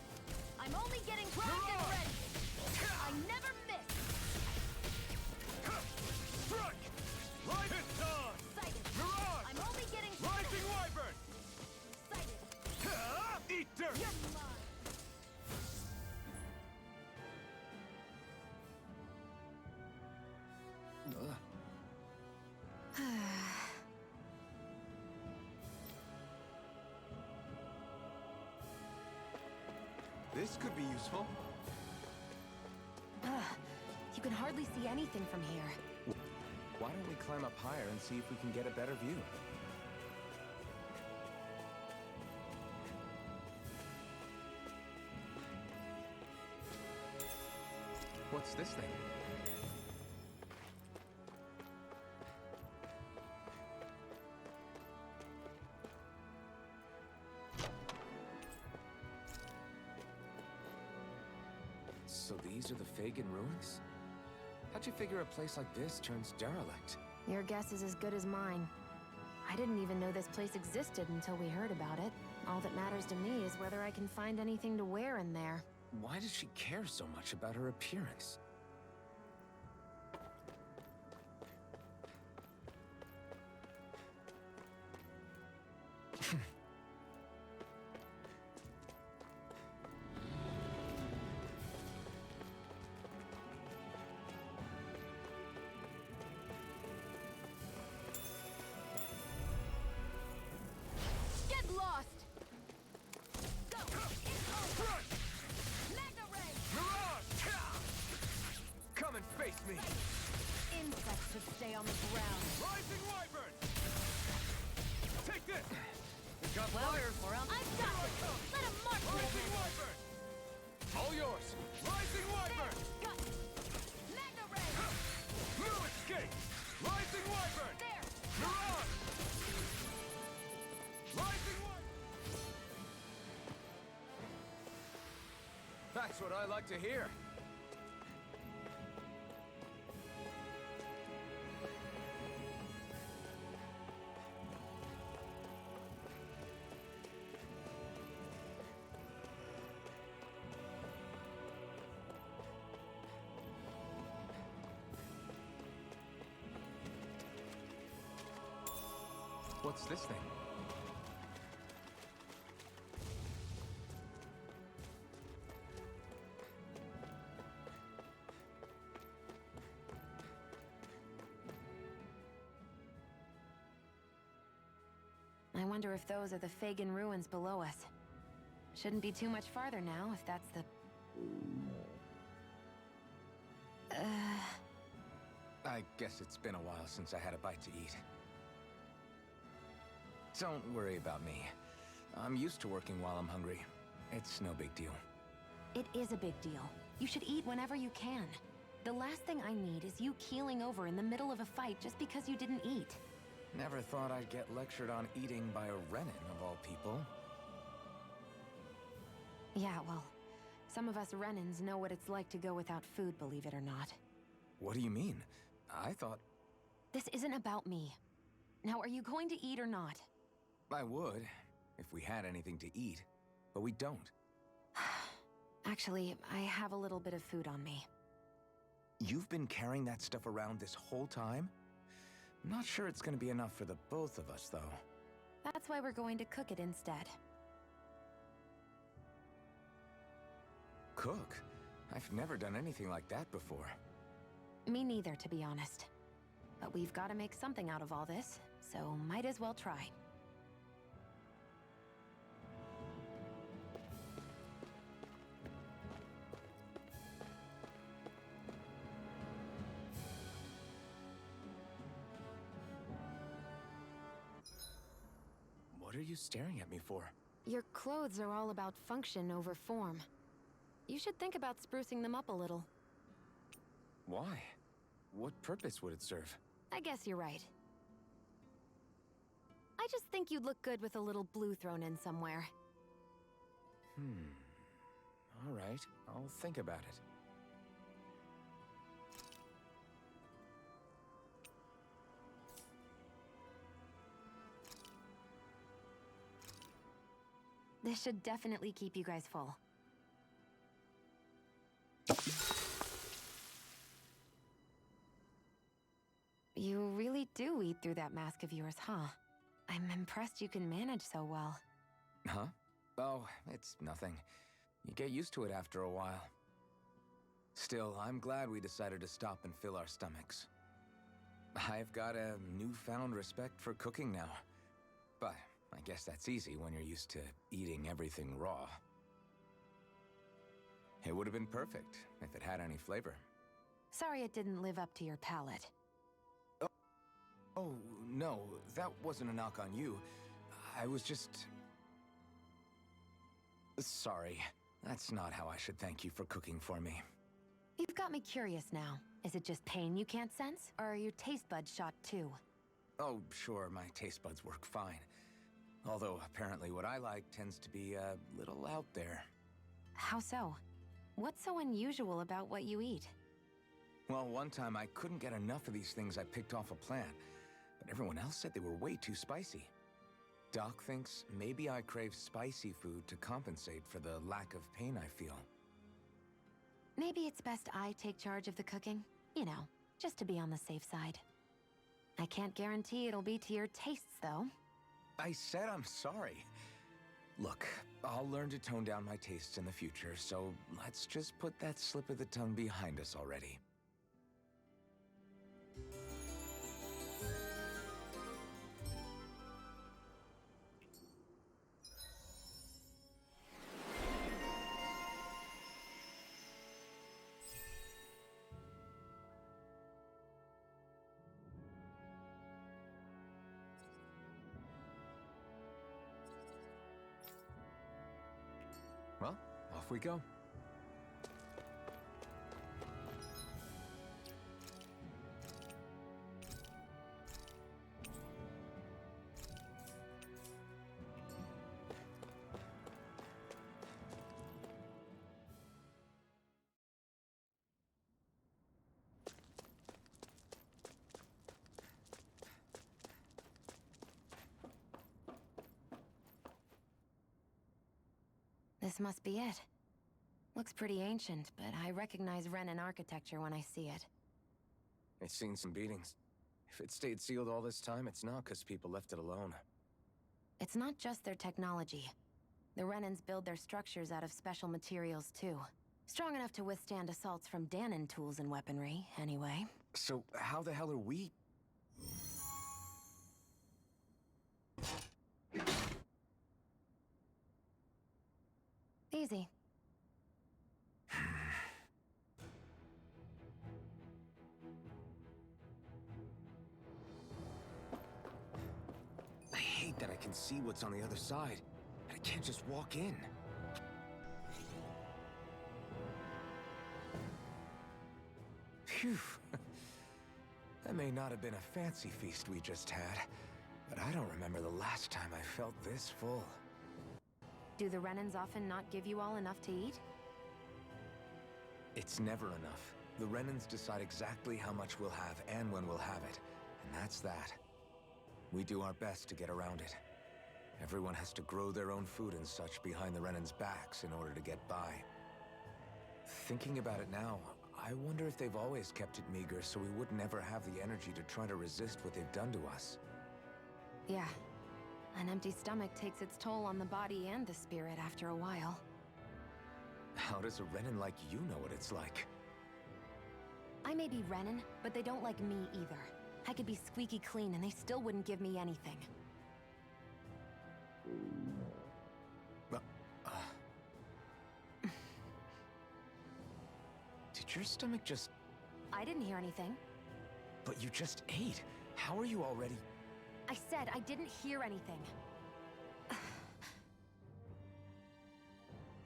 I'm only getting primed and ready. I never miss. Strike! Right it's on! Sighted. You're on! I'm only getting Rising Wyvern! sighted. Eat dirt! You're mine. This could be useful. You can hardly see anything from here. Why don't we climb up higher and see if we can get a better view? What's this thing? So these are the Fagin ruins? How'd you figure a place like this turns derelict? Your guess is as good as mine. I didn't even know this place existed until we heard about it. All that matters to me is whether I can find anything to wear in there. Why does she care so much about her appearance? Get lost. Go. It's over. Mega ray. Come and face me! Insects should stay on the ground. Rising Wyvern! Take this! You got Well, fire! I've got it. Let him march me. Rising Wyvern! All yours! Rising Wyvern! Got it. Mega ray. No escape! Rising Wyvern! There. You're on! Rising Wyvern! That's what I like to hear. What's this thing? I wonder if those are the Fagin ruins below us. Shouldn't be too much farther now, if that's the... I guess it's been a while since I had a bite to eat. Don't worry about me. I'm used to working while I'm hungry. It's no big deal. It is a big deal. You should eat whenever you can. The last thing I need is you keeling over in the middle of a fight just because you didn't eat. Never thought I'd get lectured on eating by a Renin, of all people. Yeah, well, some of us Renins know what it's like to go without food, believe it or not. What do you mean? I thought... This isn't about me. Now, are you going to eat or not? I would, if we had anything to eat, but we don't. Actually, I have a little bit of food on me. You've been carrying that stuff around this whole time? I'm not sure it's gonna be enough for the both of us, though. That's why we're going to cook it instead. Cook? I've never done anything like that before. Me neither, to be honest. But we've got to make something out of all this, so might as well try. What are you staring at me for? Your clothes are all about function over form. You should think about sprucing them up a little. Why? What purpose would it serve? I guess you're right. I just think you'd look good with a little blue thrown in somewhere. All right, I'll think about it. This should definitely keep you guys full. You really do eat through that mask of yours, huh? I'm impressed you can manage so well. Huh? Oh, it's nothing. You get used to it after a while. Still, I'm glad we decided to stop and fill our stomachs. I've got a newfound respect for cooking now. But I guess that's easy when you're used to eating everything raw. It would have been perfect if it had any flavor. Sorry it didn't live up to your palate. Oh, no, that wasn't a knock on you. I was just... Sorry. That's not how I should thank you for cooking for me. You've got me curious now. Is it just pain you can't sense? Or are your taste buds shot too? Oh, sure, my taste buds work fine. Although, apparently what I like tends to be a little out there. How so? What's so unusual about what you eat? Well, one time I couldn't get enough of these things I picked off a plant, but everyone else said they were way too spicy. Doc thinks maybe I crave spicy food to compensate for the lack of pain I feel. Maybe it's best I take charge of the cooking. You know, just to be on the safe side. I can't guarantee it'll be to your tastes, though. I said I'm sorry. Look, I'll learn to tone down my tastes in the future, so let's just put that slip of the tongue behind us already. Well, off we go. This must be it. Looks pretty ancient, but I recognize Renan architecture when I see it. It's seen some beatings. If it stayed sealed all this time, it's not because people left it alone. It's not just their technology. The Renans build their structures out of special materials, too. Strong enough to withstand assaults from Dahnan tools and weaponry, anyway. So, how the hell are we... Easy. I hate that I can see what's on the other side, and I can't just walk in. Phew. That may not have been a fancy feast we just had, but I don't remember the last time I felt this full. Do the Renans often not give you all enough to eat? It's never enough. The Renans decide exactly how much we'll have and when we'll have it, That's that. We do our best to get around it. Everyone has to grow their own food and such behind the Renans' backs in order to get by. Thinking about it now, I wonder if they've always kept it meager so we would never have the energy to try to resist what they've done to us. Yeah. An empty stomach takes its toll on the body and the spirit after a while. How does a Renan like you know what it's like? I may be Renan, but they don't like me either. I could be squeaky clean and they still wouldn't give me anything. Did your stomach just... I didn't hear anything. But you just ate. How are you already... I said I didn't hear anything.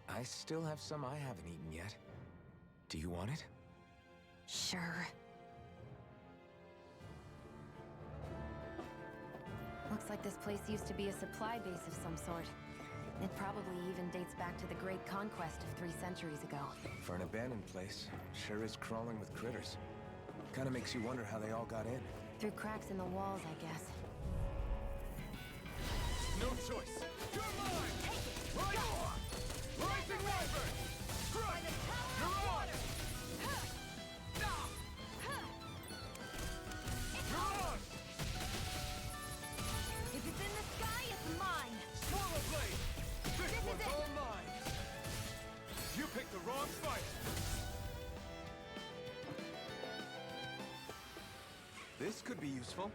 I still have some I haven't eaten yet. Do you want it? Sure. Looks like this place used to be a supply base of some sort. It probably even dates back to the Great Conquest of 3 centuries ago. For an abandoned place, sure is crawling with critters. Kinda makes you wonder how they all got in. Through cracks in the walls, I guess. No choice. You're mine! Take it! Right on! Rising Wyvern! Strike! You're on! You're on! If it's in the sky, it's mine! Swallow Blade! This is one's it. all mine! You picked the wrong fight! This could be useful.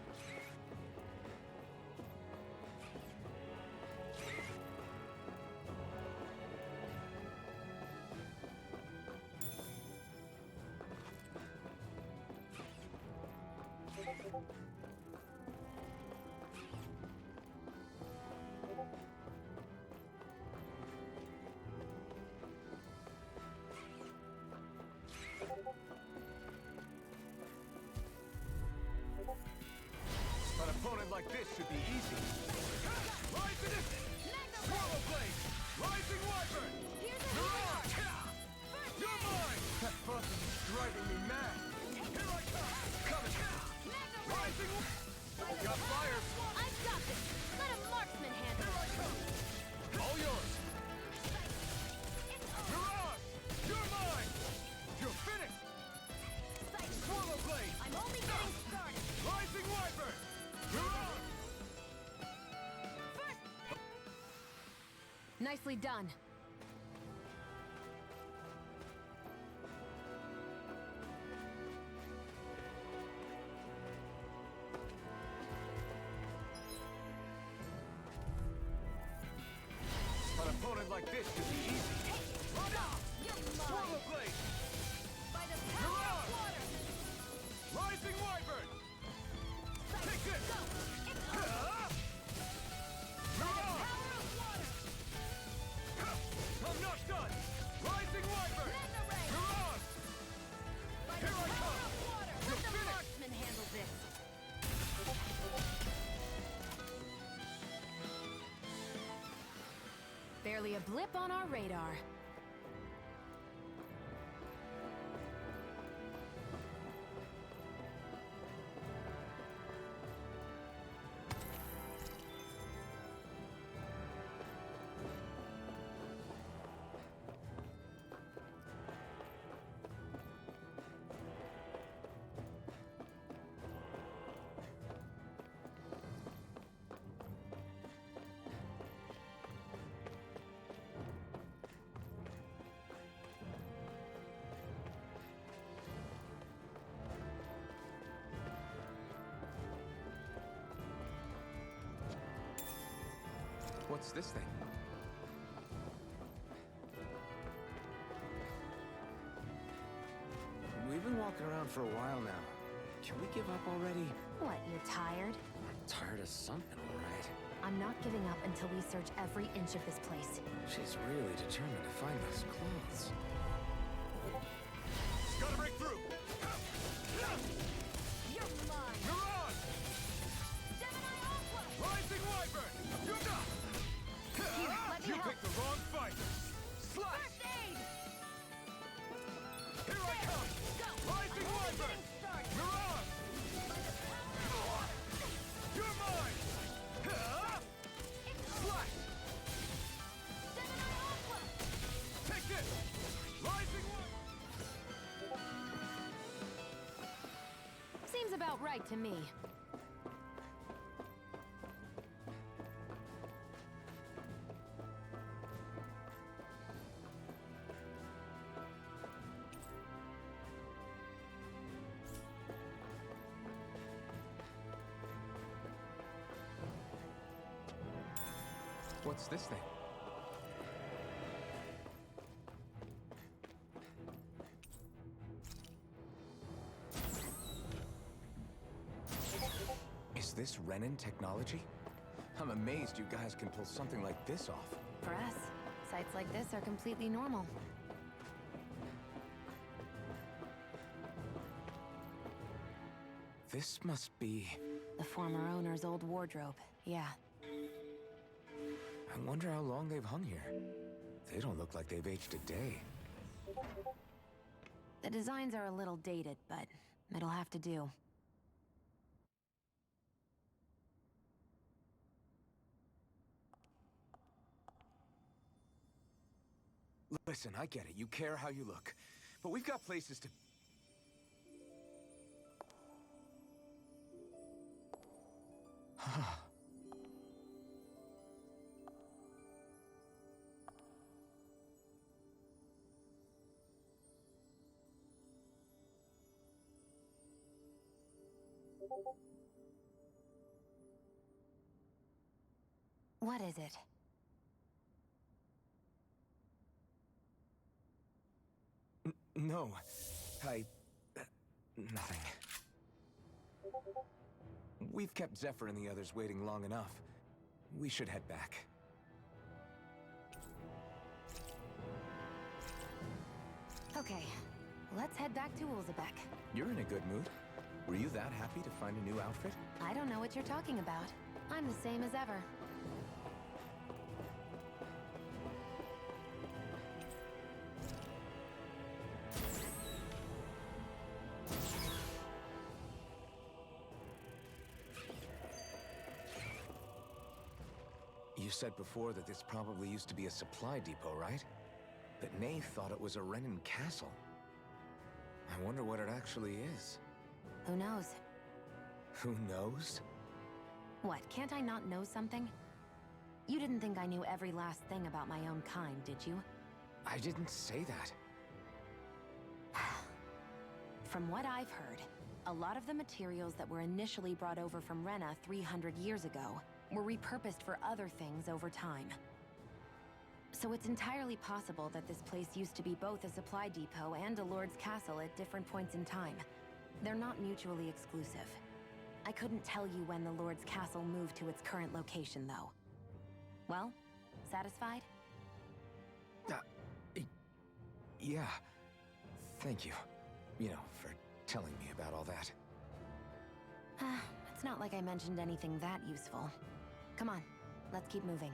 An opponent like this should be easy. Rising! Swallow Blade! Rising Wyvern! You're on! You're mine! That buzzing is driving me mad. Here I come! Coming! Rising! Got fire! I've got this! Let a marksman handle Here I it! come! All yours! You're on! You're mine! You're finished! Swallow Blade! I'm only getting started! Rising Wyvern! You're on! Nicely done. An opponent like this should be easy. Run out! You're mine! Swallow Blade! By the You're power on! of water! Rising Wyvern! Take this! Go! It's over! You're on! Power of water! I'm not done! Rising Wyvern! Mega ray! You're on! By the Here I power come! of water! You're Let the finished! marksman handle this! Barely a blip on our radar. What's this thing? We've been walking around for a while now. Can we give up already? What, you're tired? I'm tired of something, all right. I'm not giving up until we search every inch of this place. She's really determined to find those clothes. Gotta break through! You're mine! You're on! Gemini Alpha! Rising Wyvern! You're done! Here, let me You help. picked the wrong fight! Slice! First aid! Here I come! Go! Rising I'm only Wyvern! getting started! You're on! By the power of water! about right to me. What's this thing? Is this Renan technology? I'm amazed you guys can pull something like this off. For us, sites like this are completely normal. This must be... The former owner's old wardrobe, yeah. I wonder how long they've hung here. They don't look like they've aged a day. The designs are a little dated, but it'll have to do. Listen, I get it. You care how you look. But we've got places to... What is it? No. Nothing. We've kept Zephyr and the others waiting long enough. We should head back. Okay, let's head back to Ulzebek. You're in a good mood. Were you that happy to find a new outfit? I don't know what you're talking about. I'm the same as ever. You said before that this probably used to be a supply depot, right? But Nave thought it was a Renan castle. I wonder what it actually is. Who knows? Who knows? What, can't I not know something? You didn't think I knew every last thing about my own kind, did you? I didn't say that. From what I've heard, a lot of the materials that were initially brought over from Rena 300 years ago were repurposed for other things over time. So it's entirely possible that this place used to be both a supply depot and a lord's castle at different points in time. They're not mutually exclusive. I couldn't tell you when the lord's castle moved to its current location, though. Well, satisfied? Yeah. Thank you. You know, for telling me about all that. It's not like I mentioned anything that useful. Come on, let's keep moving.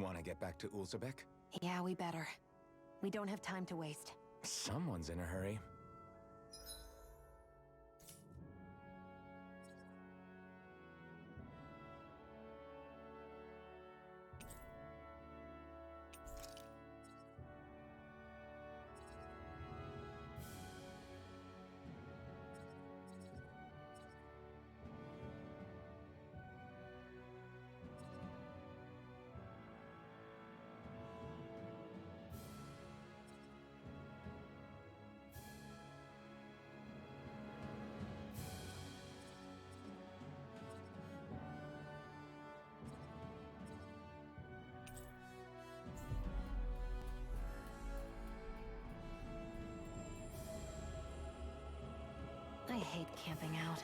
Want to get back to Ulzebek? Yeah, we better. We don't have time to waste. Someone's in a hurry. hate camping out.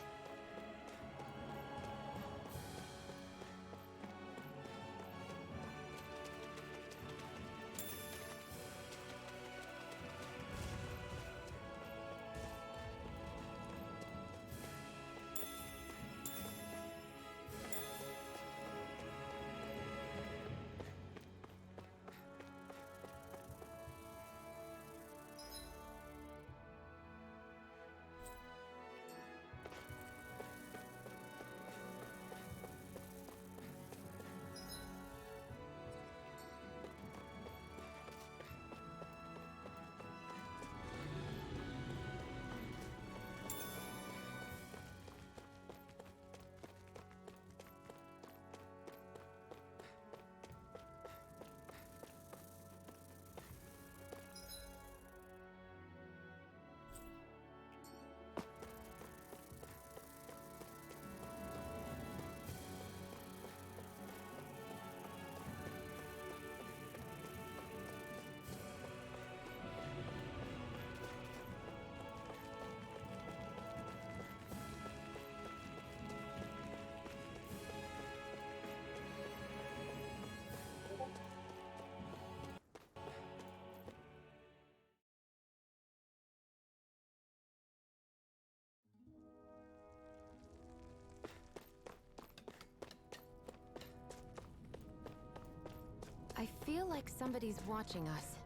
I feel like somebody's watching us.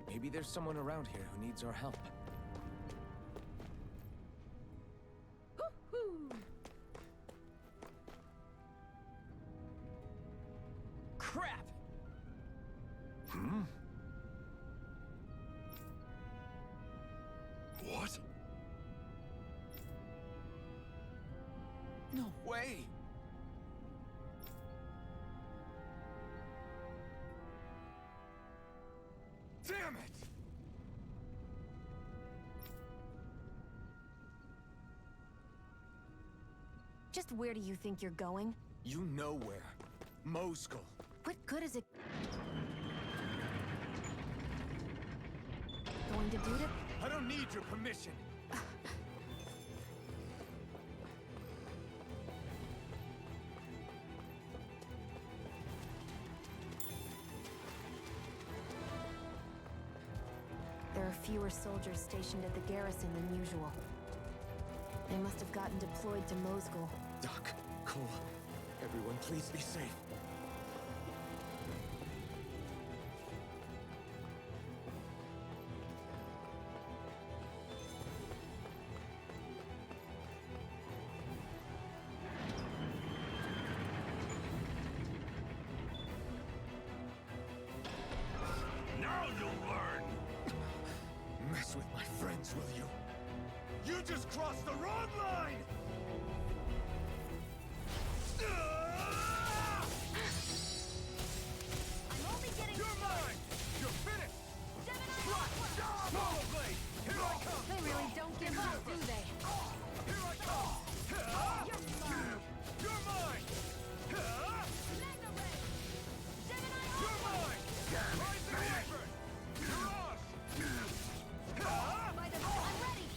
Maybe there's someone around here who needs our help. Crap! Hmm? What? No way! Damn it! Just where do you think you're going? You know where. Moskull. What good is it going to do to... I don't need your permission. There are fewer soldiers stationed at the garrison than usual. They must have gotten deployed to Moskull. Doc, Cole, everyone please be safe. Now you'll learn! Mess with my friends, will you? You just crossed the wrong line! I'm only getting You're mine! You're finished! Solo Blade! Here I come! They really don't give up, do they? Here I come! You're mine! Magna Ray! Gemini You're mine! Rising Wyvern! Mirage! by the... I'm ready!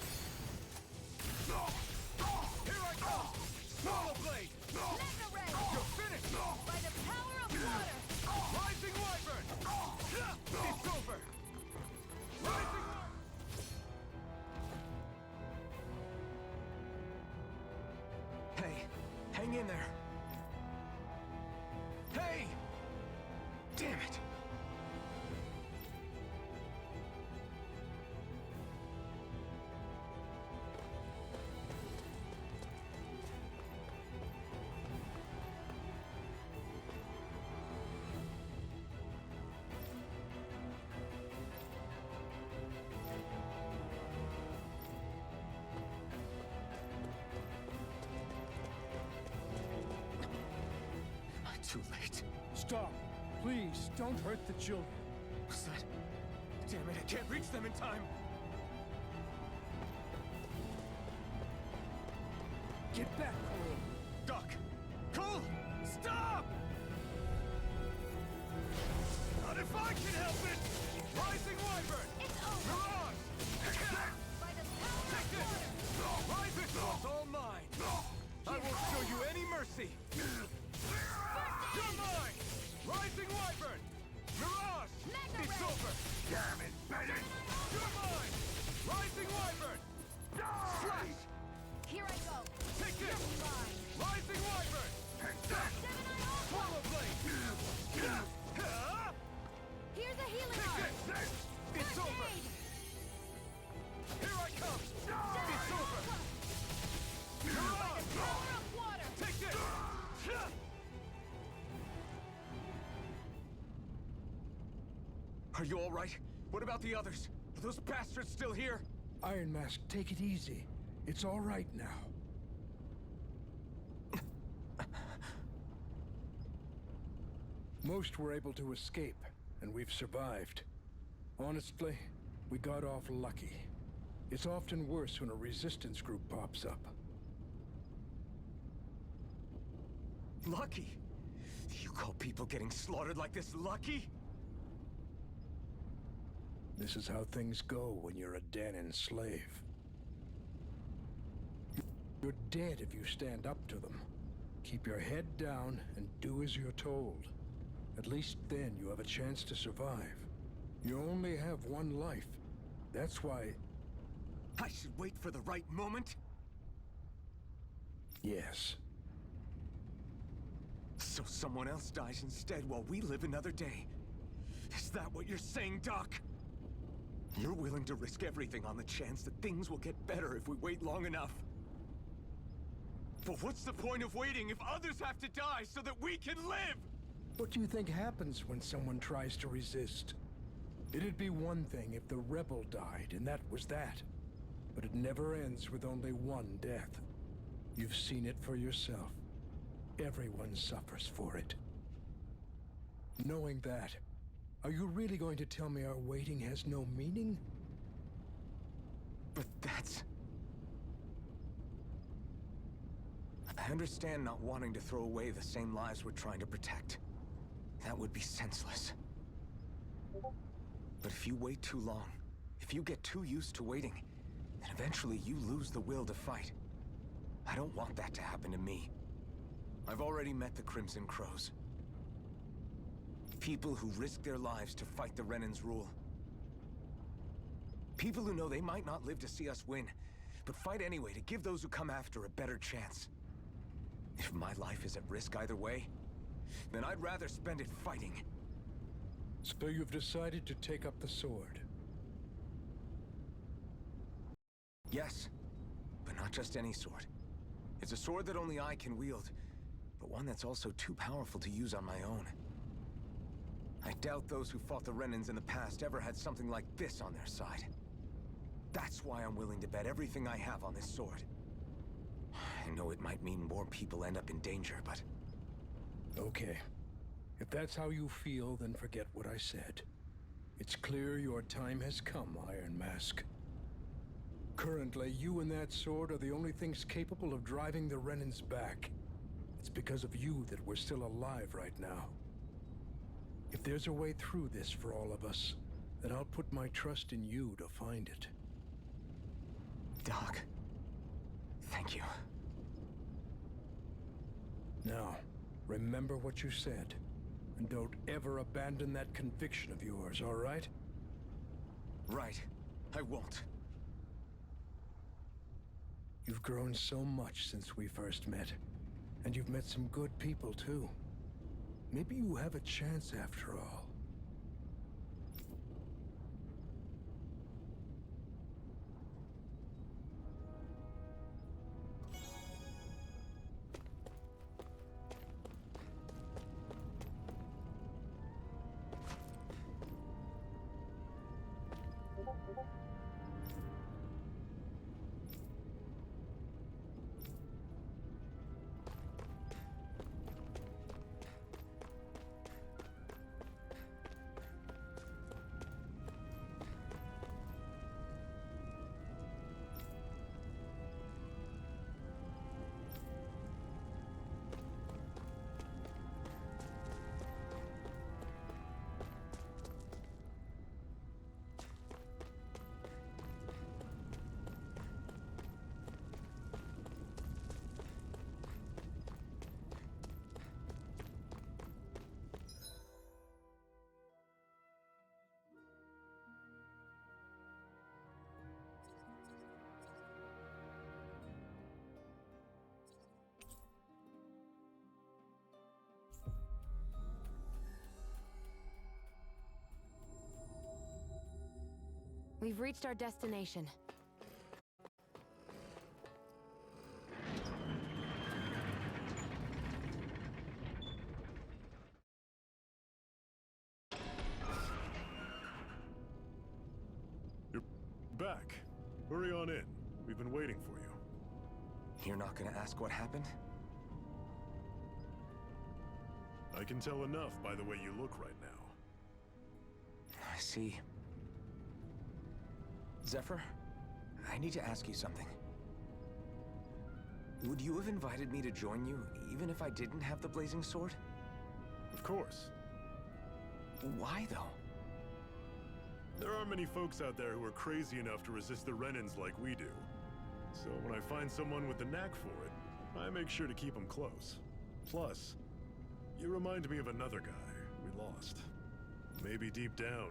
Here I come! Solo Blade! Magna Ray! You're finished! By the power of water! Rising Wyvern! It's over! Rising Wyvern! Hey, hang in there. Hey! Damn it! Too late. Stop! Please, don't hurt the children. What's that? Damn it, I can't reach them in time! Get back, Cole! Doc! Cole! Stop! Not if I can help it! Rising Wyvern! It's over! Mirage! By the power of water! Rising Wyvern! Mirage! Mega It's Ray! over! Damn it, Bennett! You're mine! Rising Wyvern! Slash! Here I go. Take this! Mine. Rising Wyvern! Gemini Ultra. Swallow Blade! Here's a healing Take arm. this! It's First over! aid. Here I come! It's over! Mirage! Power of water. Take this! Are you all right? What about the others? Are those bastards still here? Iron Mask, take it easy. It's all right now. Most were able to escape, and we've survived. Honestly, we got off lucky. It's often worse when a resistance group pops up. Lucky? You call people getting slaughtered like this lucky? This is how things go when you're a Danon slave. You're dead if you stand up to them. Keep your head down and do as you're told. At least then you have a chance to survive. You only have one life. That's why... I should wait for the right moment? Yes. So someone else dies instead while we live another day. Is that what you're saying, Doc? You're willing to risk everything on the chance that things will get better if we wait long enough. But what's the point of waiting if others have to die so that we can live? What do you think happens when someone tries to resist? It'd be one thing if the rebel died, and that was that. But it never ends with only one death. You've seen it for yourself. Everyone suffers for it. Knowing that, are you really going to tell me our waiting has no meaning? But that's... I understand not wanting to throw away the same lives we're trying to protect. That would be senseless. But if you wait too long, if you get too used to waiting, then eventually you lose the will to fight. I don't want that to happen to me. I've already met the Crimson Crows. People who risk their lives to fight the Renan's rule. People who know they might not live to see us win, but fight anyway to give those who come after a better chance. If my life is at risk either way, then I'd rather spend it fighting. So you've decided to take up the sword? Yes, but not just any sword. It's a sword that only I can wield, but one that's also too powerful to use on my own. I doubt those who fought the Renans in the past ever had something like this on their side. That's why I'm willing to bet everything I have on this sword. I know it might mean more people end up in danger, but... Okay. If that's how you feel, then forget what I said. It's clear your time has come, Iron Mask. Currently, you and that sword are the only things capable of driving the Renans back. It's because of you that we're still alive right now. If there's a way through this for all of us, then I'll put my trust in you to find it. Doc, thank you. Now, remember what you said, and don't ever abandon that conviction of yours, all right? Right. I won't. You've grown so much since we first met, and you've met some good people, too. Maybe you have a chance after all. We've reached our destination. You're back. Hurry on in. We've been waiting for you. You're not gonna ask what happened? I can tell enough by the way you look right now. I see. Zephyr, I need to ask you something. Would you have invited me to join you, even if I didn't have the blazing sword? Of course. Why, though? There aren't many folks out there who are crazy enough to resist the Renans like we do. So when I find someone with the knack for it, I make sure to keep them close. Plus, you remind me of another guy we lost. Maybe deep down,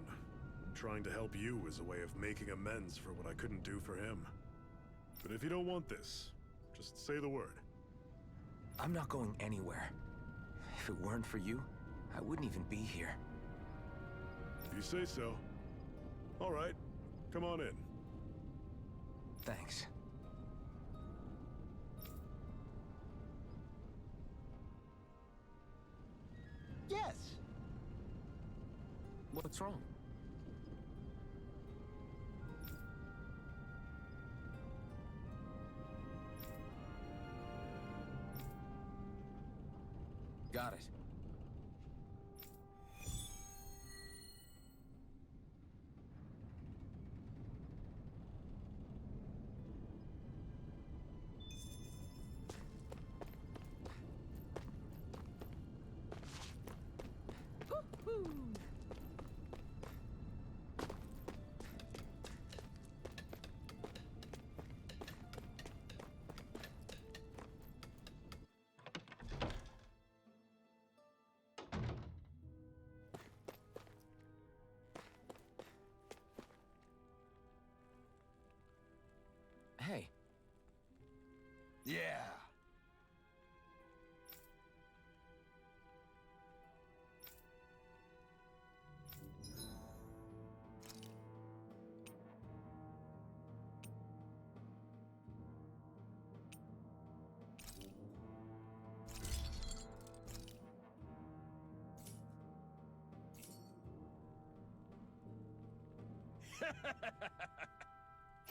trying to help you is a way of making amends for what I couldn't do for him. But if you don't want this, just say the word. I'm not going anywhere. If it weren't for you, I wouldn't even be here. If you say so. All right, come on in. Thanks. Yes! What's wrong? Got it. Hey. Yeah.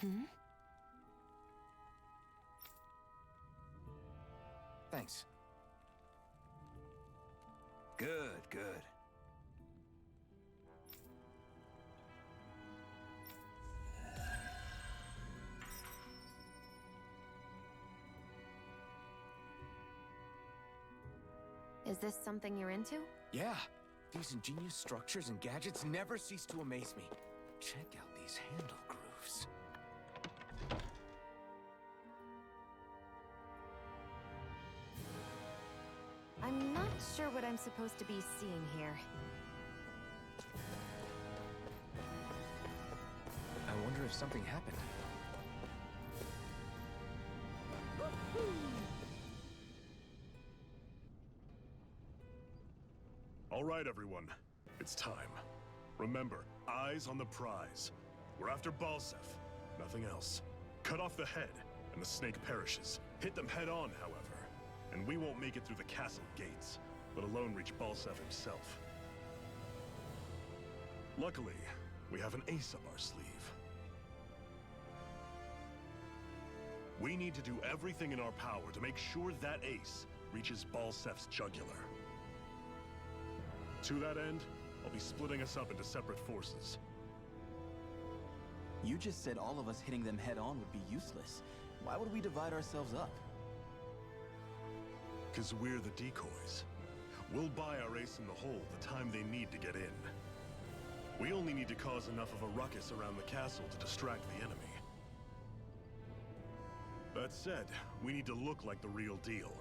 Hmm? Thanks. Good, good. Is this something you're into? Yeah. These ingenious structures and gadgets never cease to amaze me. Check out these handle grooves. I'm not sure what I'm supposed to be seeing here. I wonder if something happened. All right, everyone. It's time. Remember, eyes on the prize. We're after Balseph. Nothing else. Cut off the head, and the snake perishes. Hit them head on, however. And we won't make it through the castle gates, let alone reach Balseph himself. Luckily, we have an ace up our sleeve. We need to do everything in our power to make sure that ace reaches Balseph's jugular. To that end, I'll be splitting us up into separate forces. You just said all of us hitting them head-on would be useless. Why would we divide ourselves up? Because we're the decoys. We'll buy our ace in the hole the time they need to get in. We only need to cause enough of a ruckus around the castle to distract the enemy. That said, we need to look like the real deal,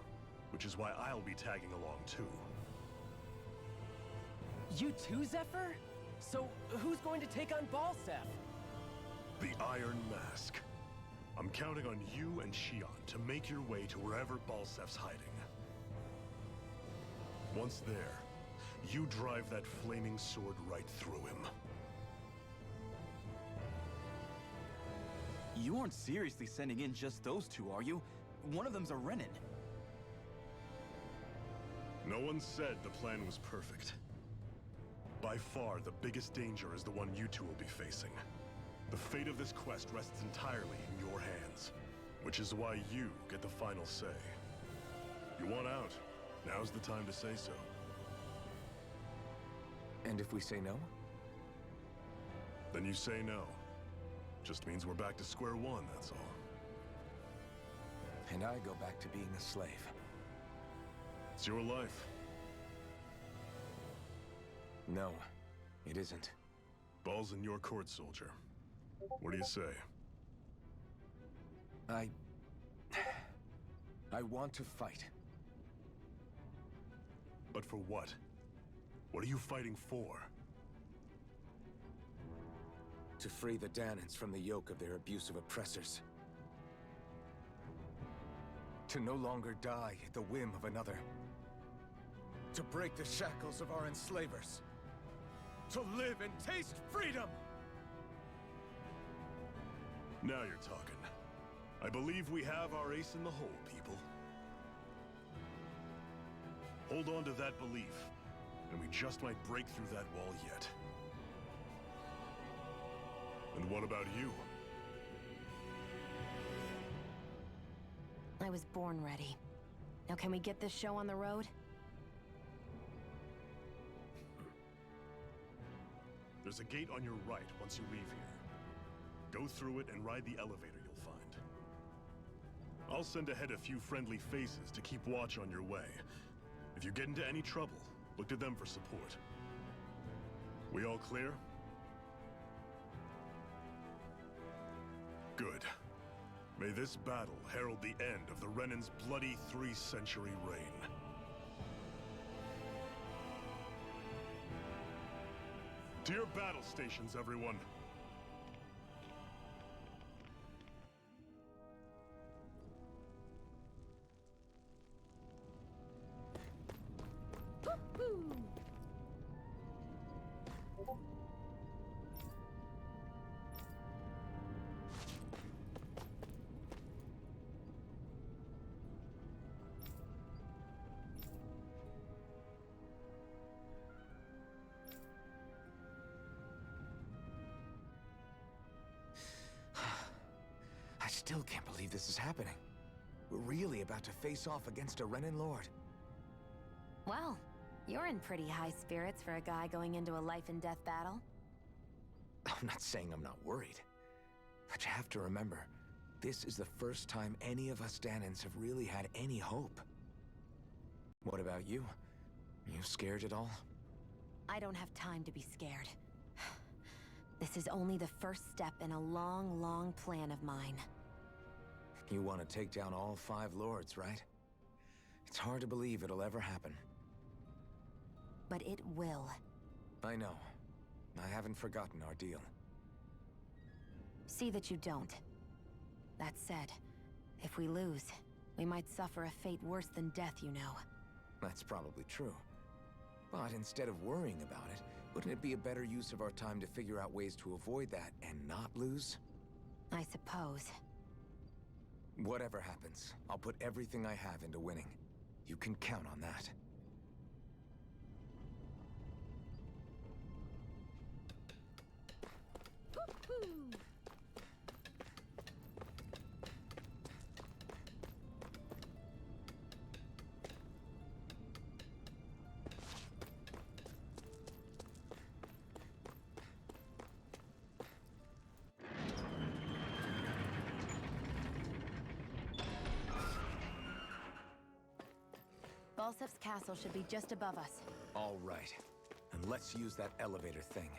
which is why I'll be tagging along too. You too, Zephyr? So, who's going to take on Balseph? The Iron Mask. I'm counting on you and Xion to make your way to wherever Balseph's hiding. Once there, you drive that flaming sword right through him. You aren't seriously sending in just those two, are you? One of them's a Renin. No one said the plan was perfect. By far, the biggest danger is the one you two will be facing. The fate of this quest rests entirely in your hands, which is why you get the final say. You want out, now's the time to say so. And if we say no? Then you say no. Just means we're back to square one, that's all. And I go back to being a slave. It's your life. No, it isn't. Ball's in your court, soldier. What do you say? I want to fight. But for what? What are you fighting for? To free the Dahnans from the yoke of their abusive oppressors. To no longer die at the whim of another. To break the shackles of our enslavers. To live and taste freedom! Now you're talking. I believe we have our ace in the hole, people. Hold on to that belief, and we just might break through that wall yet. And what about you? I was born ready. Now can we get this show on the road? There's a gate on your right once you leave here. Go through it and ride the elevator you'll find. I'll send ahead a few friendly faces to keep watch on your way. If you get into any trouble, look to them for support. We all clear? Good. May this battle herald the end of the Renins' bloody 3-century reign. To your battle stations, everyone. I still can't believe this is happening. We're really about to face off against a Renin Lord. Well, you're in pretty high spirits for a guy going into a life-and-death battle. I'm not saying I'm not worried. But you have to remember, this is the first time any of us Dahnans have really had any hope. What about you? You scared at all? I don't have time to be scared. This is only the first step in a long, long plan of mine. You want to take down all 5 lords, right? It's hard to believe it'll ever happen. But it will. I know. I haven't forgotten our deal. See that you don't. That said, if we lose, we might suffer a fate worse than death, you know. That's probably true. But instead of worrying about it, wouldn't it be a better use of our time to figure out ways to avoid that and not lose? I suppose. Whatever happens, I'll put everything I have into winning. You can count on that. Balsef's castle should be just above us. All right. And let's use that elevator thing.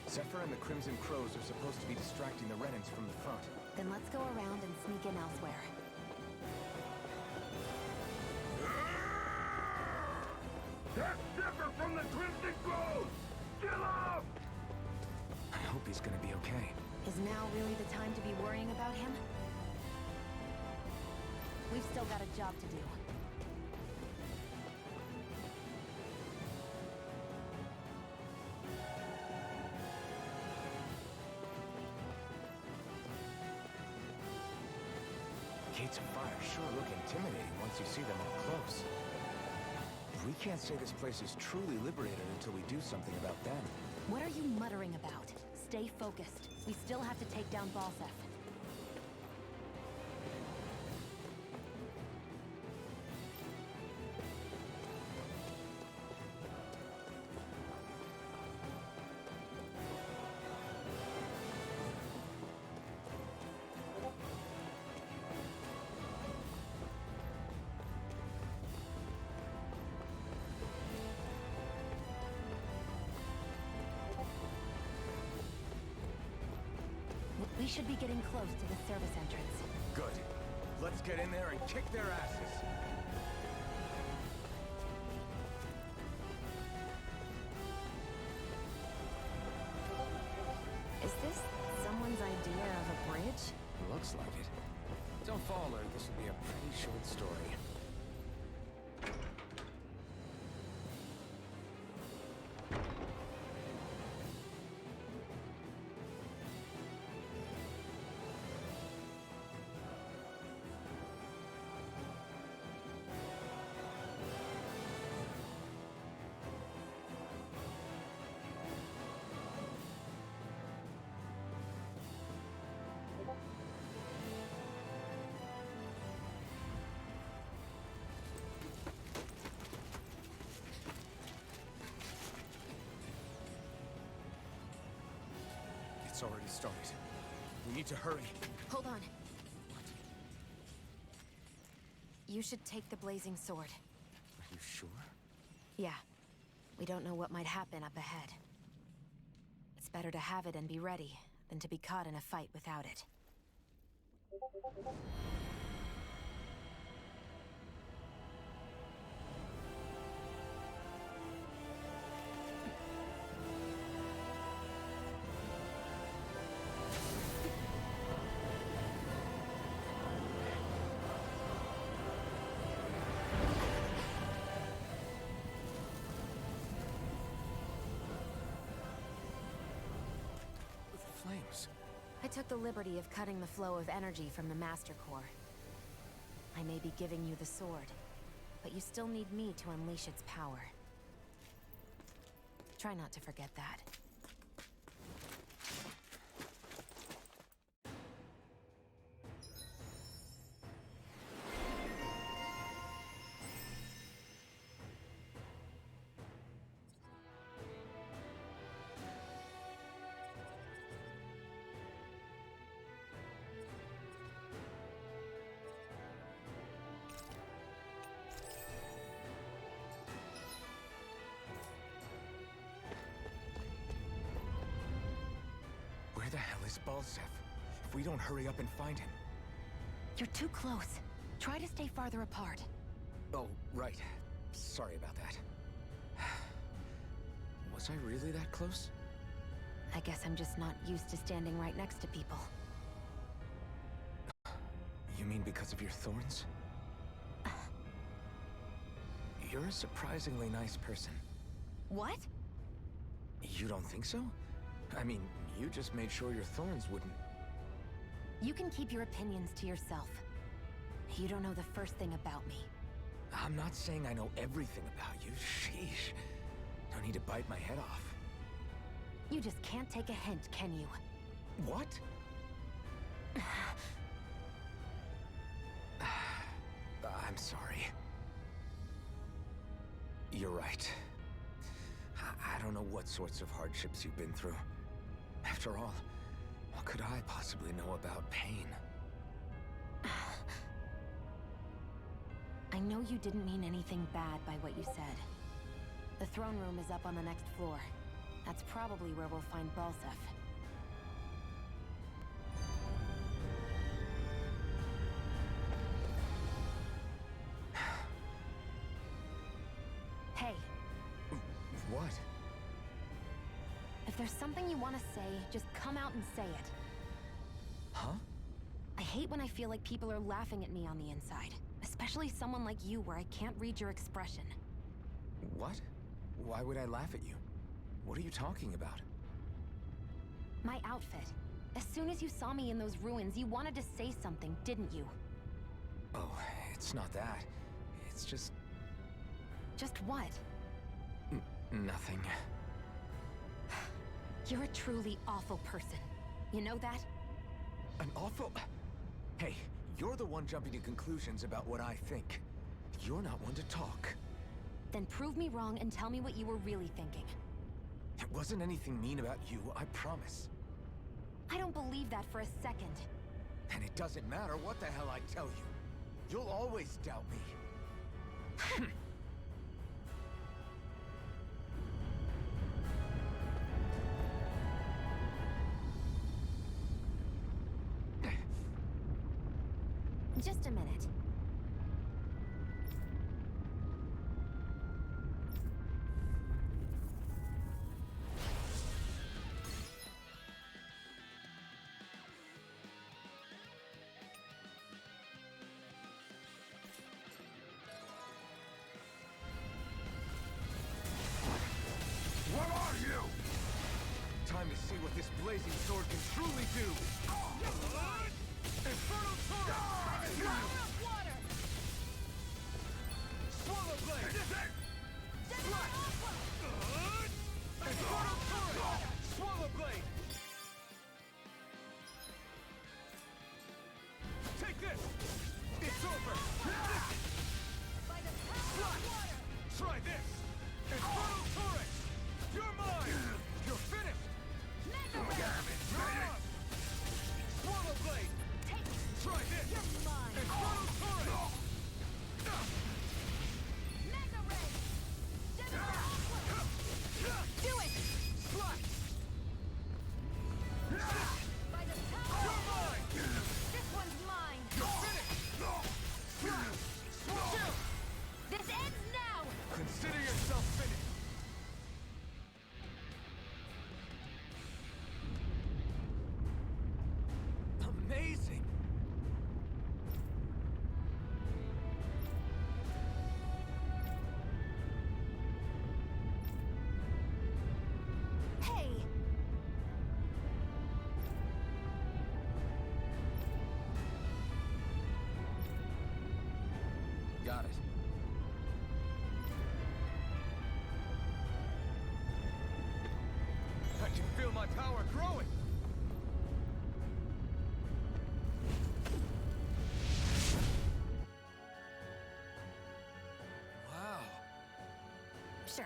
Zephyr and the Crimson Crows are supposed to be distracting the Renins from the front. Then let's go around and sneak in elsewhere. That's different from the Crimson Ghost! Kill him! I hope he's gonna be okay. Is now really the time to be worrying about him? We've still got a job to do. Gates of Fire sure look intimidating once you see them up close. We can't say this place is truly liberated until we do something about them. What are you muttering about? Stay focused. We still have to take down Balseph. We should be getting close to the service entrance. Good. Let's get in there and kick their asses. Is this someone's idea of a bridge? Looks like it. Don't fall, or this will be a pretty short story. It's already started. We need to hurry. Hold on. You should take the blazing sword. Are you sure? Yeah. We don't know what might happen up ahead. It's better to have it and be ready than to be caught in a fight without it. Flames. I took the liberty of cutting the flow of energy from the Master Core. I may be giving you the sword, but you still need me to unleash its power. Try not to forget that. Where the hell is Balseph? If we don't hurry up and find him... You're too close. Try to stay farther apart. Oh, right. Sorry about that. Was I really that close? I guess I'm just not used to standing right next to people. You mean because of your thorns? You're a surprisingly nice person. What? You don't think so? I mean, you just made sure your thorns wouldn't... You can keep your opinions to yourself. You don't know the first thing about me. I'm not saying I know everything about you. Sheesh. No need to bite my head off. You just can't take a hint, can you? What? I'm sorry. You're right. I don't know what sorts of hardships you've been through. After all, what could I possibly know about pain? I know you didn't mean anything bad by what you said. The throne room is up on the next floor. That's probably where we'll find Balseph. Hey, If there's something you want to say, just come out and say it. Huh? I hate when I feel like people are laughing at me on the inside. Especially someone like you where I can't read your expression. What? Why would I laugh at you? What are you talking about? My outfit. As soon as you saw me in those ruins, you wanted to say something, didn't you? Oh, it's not that. It's just... Just what? Nothing. You're a truly awful person. You know that? An awful... Hey, you're the one jumping to conclusions about what I think. You're not one to talk. Then prove me wrong and tell me what you were really thinking. It wasn't anything mean about you, I promise. I don't believe that for a second. And it doesn't matter what the hell I tell you. You'll always doubt me. Just a minute. What are you? Time to see what this blazing sword can truly do. Infernal Torrent! Power of water! Swallow Blade! Slice! Infernal Torrent! Swallow Blade! Take this! It's over! Slice! Try this! Infernal Torrent! You're mine! You're finished! Damn it! You're up! Swallow Blade! Try this! You're mine! Infernal Torrent! Mega Ray! Do it! Slice! By the power! You're mine! This one's mine! You're finished! Slice! Chill! This ends now! Consider yourself finished. Amazing! Hey! Got it. I can feel my power growing! Wow. Sure.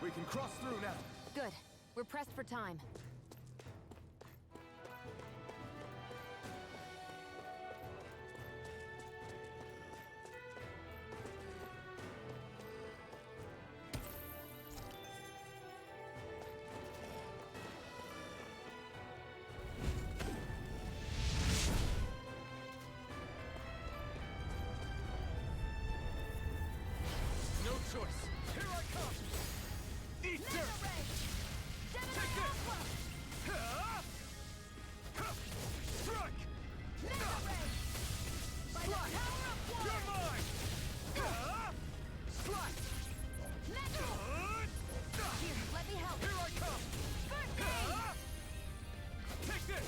We can cross through now! Good. We're pressed for time. No choice! Here I come! Eat dirt! Take this! Ha! Ha! Strike! Slice! You're mine! Ha! Slice! Here, let me help. Here I come! Ha! Take this!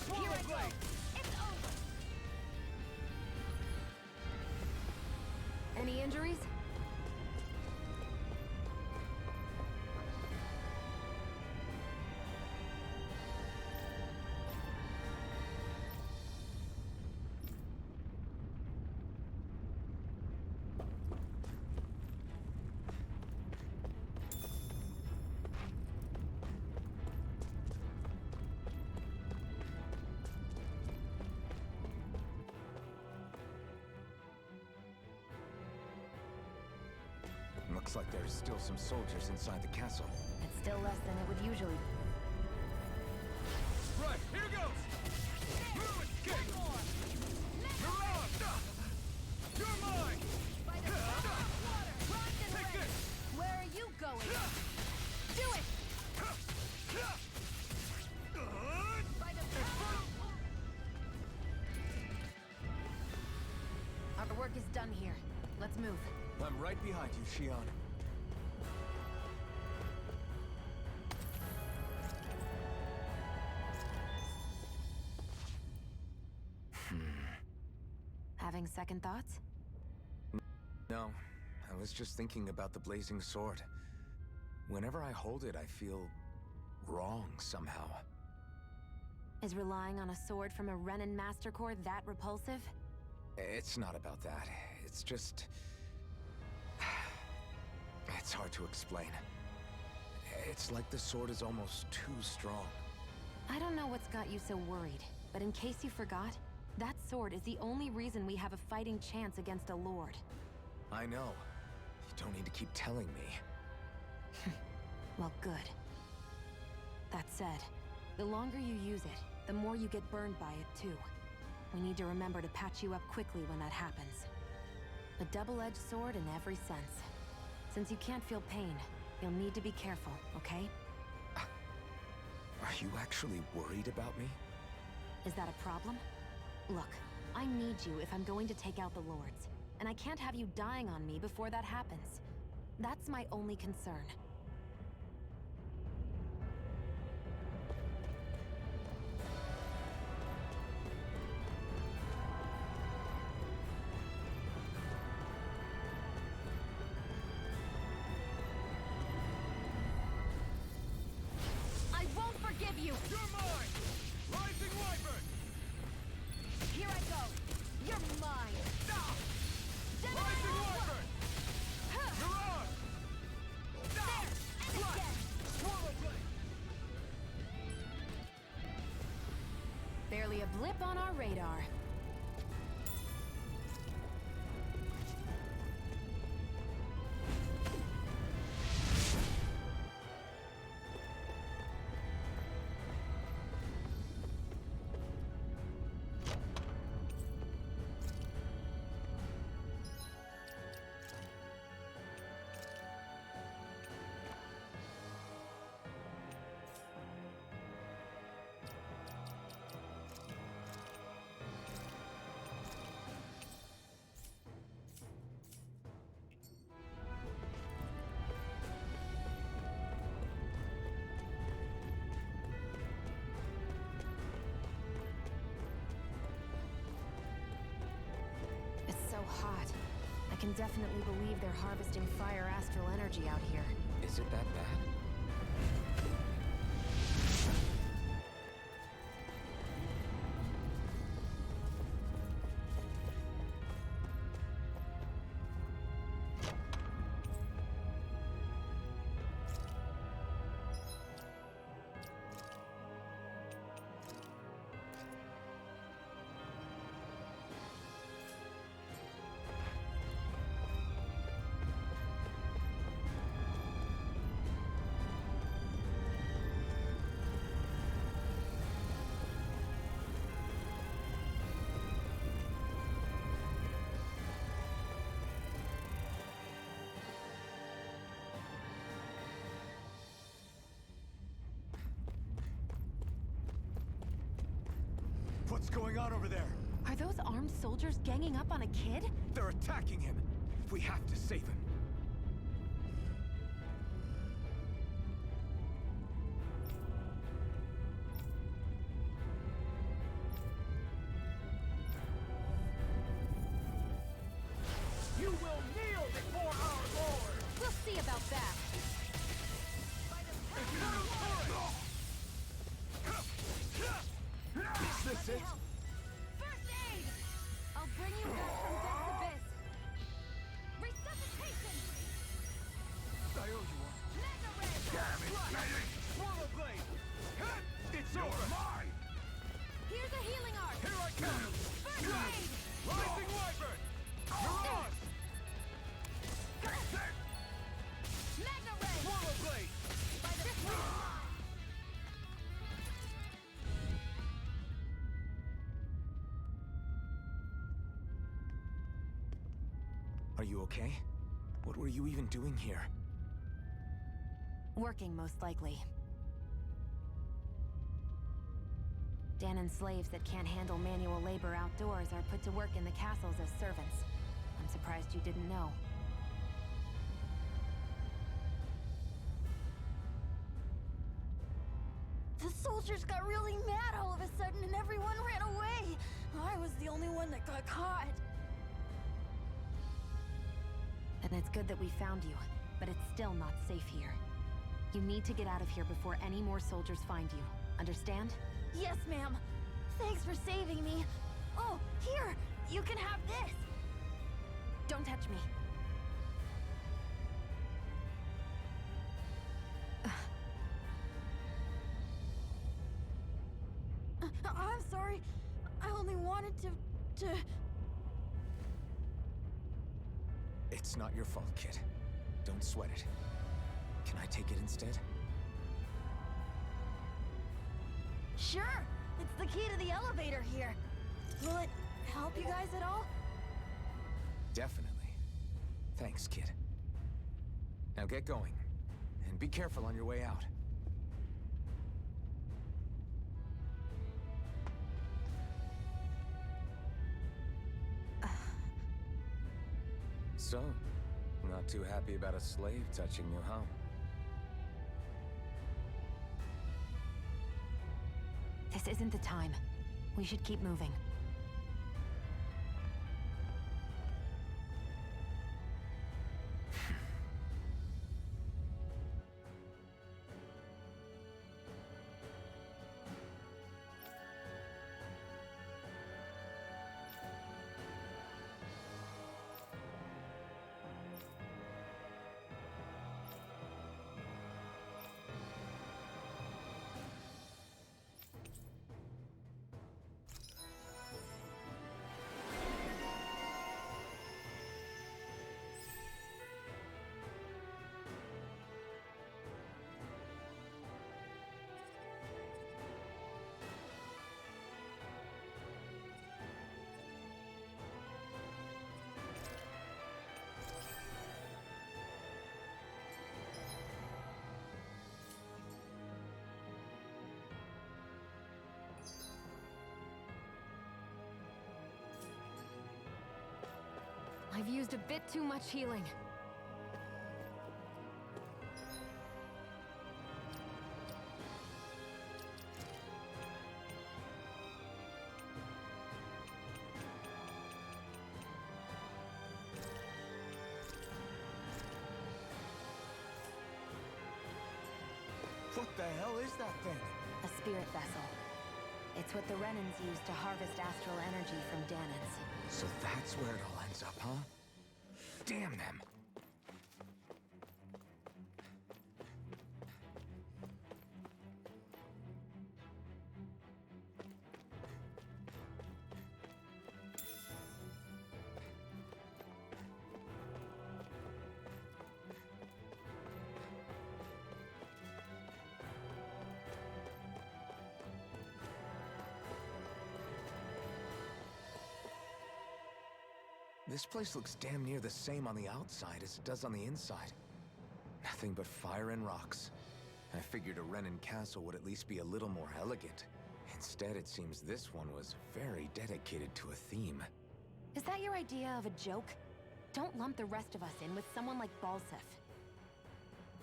Swallow Here I go. Blade! It's over. Any injuries? Looks like there's still some soldiers inside the castle. It's still less than it would usually be. Right, here goes! Move escape! Mirage! Our work is done here. Let's move. I'm right behind you, Shion. Having second thoughts? No, I was just thinking about the blazing sword. Whenever I hold it, I feel wrong somehow. Is relying on a sword from a Renan Master Core that repulsive? It's not about that. It's just... It's hard to explain. It's like the sword is almost too strong. I don't know what's got you so worried, but in case you forgot, that sword is the only reason we have a fighting chance against a Lord. I know. You don't need to keep telling me. Well, good. That said, the longer you use it, the more you get burned by it, too. We need to remember to patch you up quickly when that happens. A double-edged sword in every sense. Since you can't feel pain, you'll need to be careful, okay? Are you actually worried about me? Is that a problem? Look, I need you if I'm going to take out the Lords, and I can't have you dying on me before that happens. That's my only concern. I won't forgive you! You're mine! Rising Wyvern! Here I go! You're mine! Rising Wyvern! You're on! There! And again! Swallow Blade! Barely a blip on our radar. Hot. I can definitely believe they're harvesting fire astral energy out here. Is it that bad? What's going on over there? Are those armed soldiers ganging up on a kid? They're attacking him. We have to save him. You will kneel before our Lord! We'll see about that. Is this it? First aid! I'll bring you back from Death's Abyss. Resuscitation! I owe you one. Mega Ray! Damn it, Medic! Swallow Blade! It's You're over! mine! Here's a healing arc! Here I come! First aid! Rising Wyvern! You're on! Mega Ray! Swallow Blade! By the Are you okay? What were you even doing here? Working, most likely. Danon slaves that can't handle manual labor outdoors are put to work in the castles as servants. surprised you didn't know. The soldiers got really mad all of a sudden and everyone ran away. I was the only one that got caught. And it's good that we found you, but it's still not safe here. You need to get out of here before any more soldiers find you. Understand? Yes, ma'am. Thanks for saving me. Oh, here! You can have this! Don't touch me. I'm sorry. I only wanted to... It's not your fault, kid. Don't sweat it. Can I take it instead? Sure! It's the key to the elevator here. Will it help you guys at all? Definitely. Thanks, kid. Now get going. And be careful on your way out. So, not too happy about a slave touching you, huh? This isn't the time. We should keep moving. I've used a bit too much healing. What the hell is that thing? A spirit vessel. It's what the Renans use to harvest astral energy from Danans. So that's where it all ends up, huh? Damn them! This place looks damn near the same on the outside as it does on the inside. Nothing but fire and rocks. I figured a Renan castle would at least be a little more elegant. Instead, it seems this one was very dedicated to a theme. Is that your idea of a joke? Don't lump the rest of us in with someone like Balseph.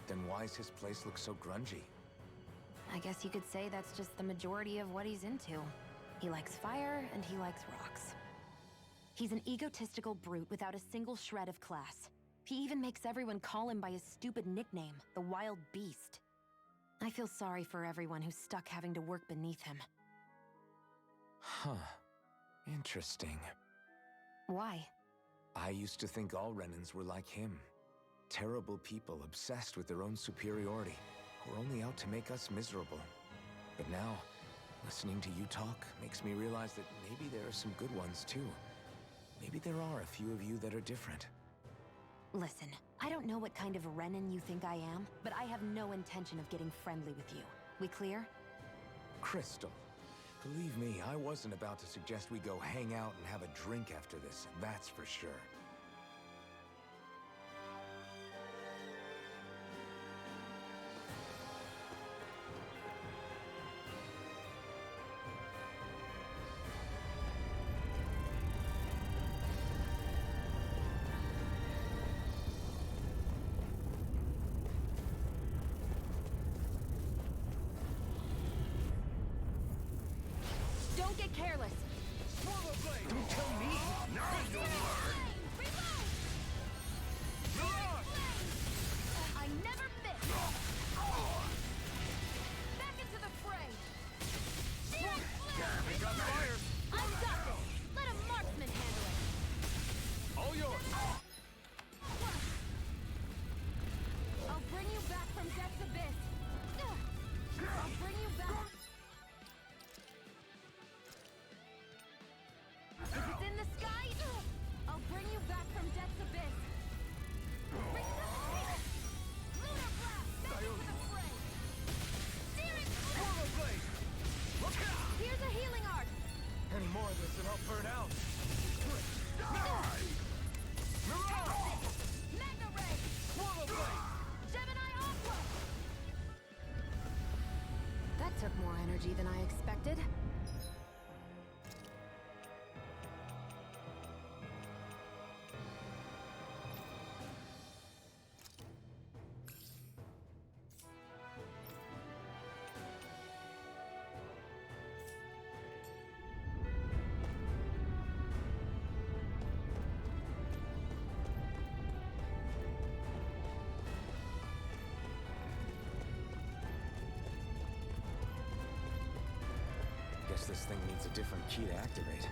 Then why's his place look so grungy? I guess you could say that's just the majority of what he's into. He likes fire and he likes rocks. He's an egotistical brute without a single shred of class. He even makes everyone call him by his stupid nickname, the Wild Beast. I feel sorry for everyone who's stuck having to work beneath him. Huh. Interesting. Why? I used to think all Renans were like him. Terrible people obsessed with their own superiority, who are only out to make us miserable. But now, listening to you talk makes me realize that maybe there are some good ones too. Maybe there are a few of you that are different. Listen, I don't know what kind of Renan you think I am, but I have no intention of getting friendly with you. We clear? Crystal, believe me, I wasn't about to suggest we go hang out and have a drink after this, that's for sure. than I expected. Guess this thing needs a different key to activate.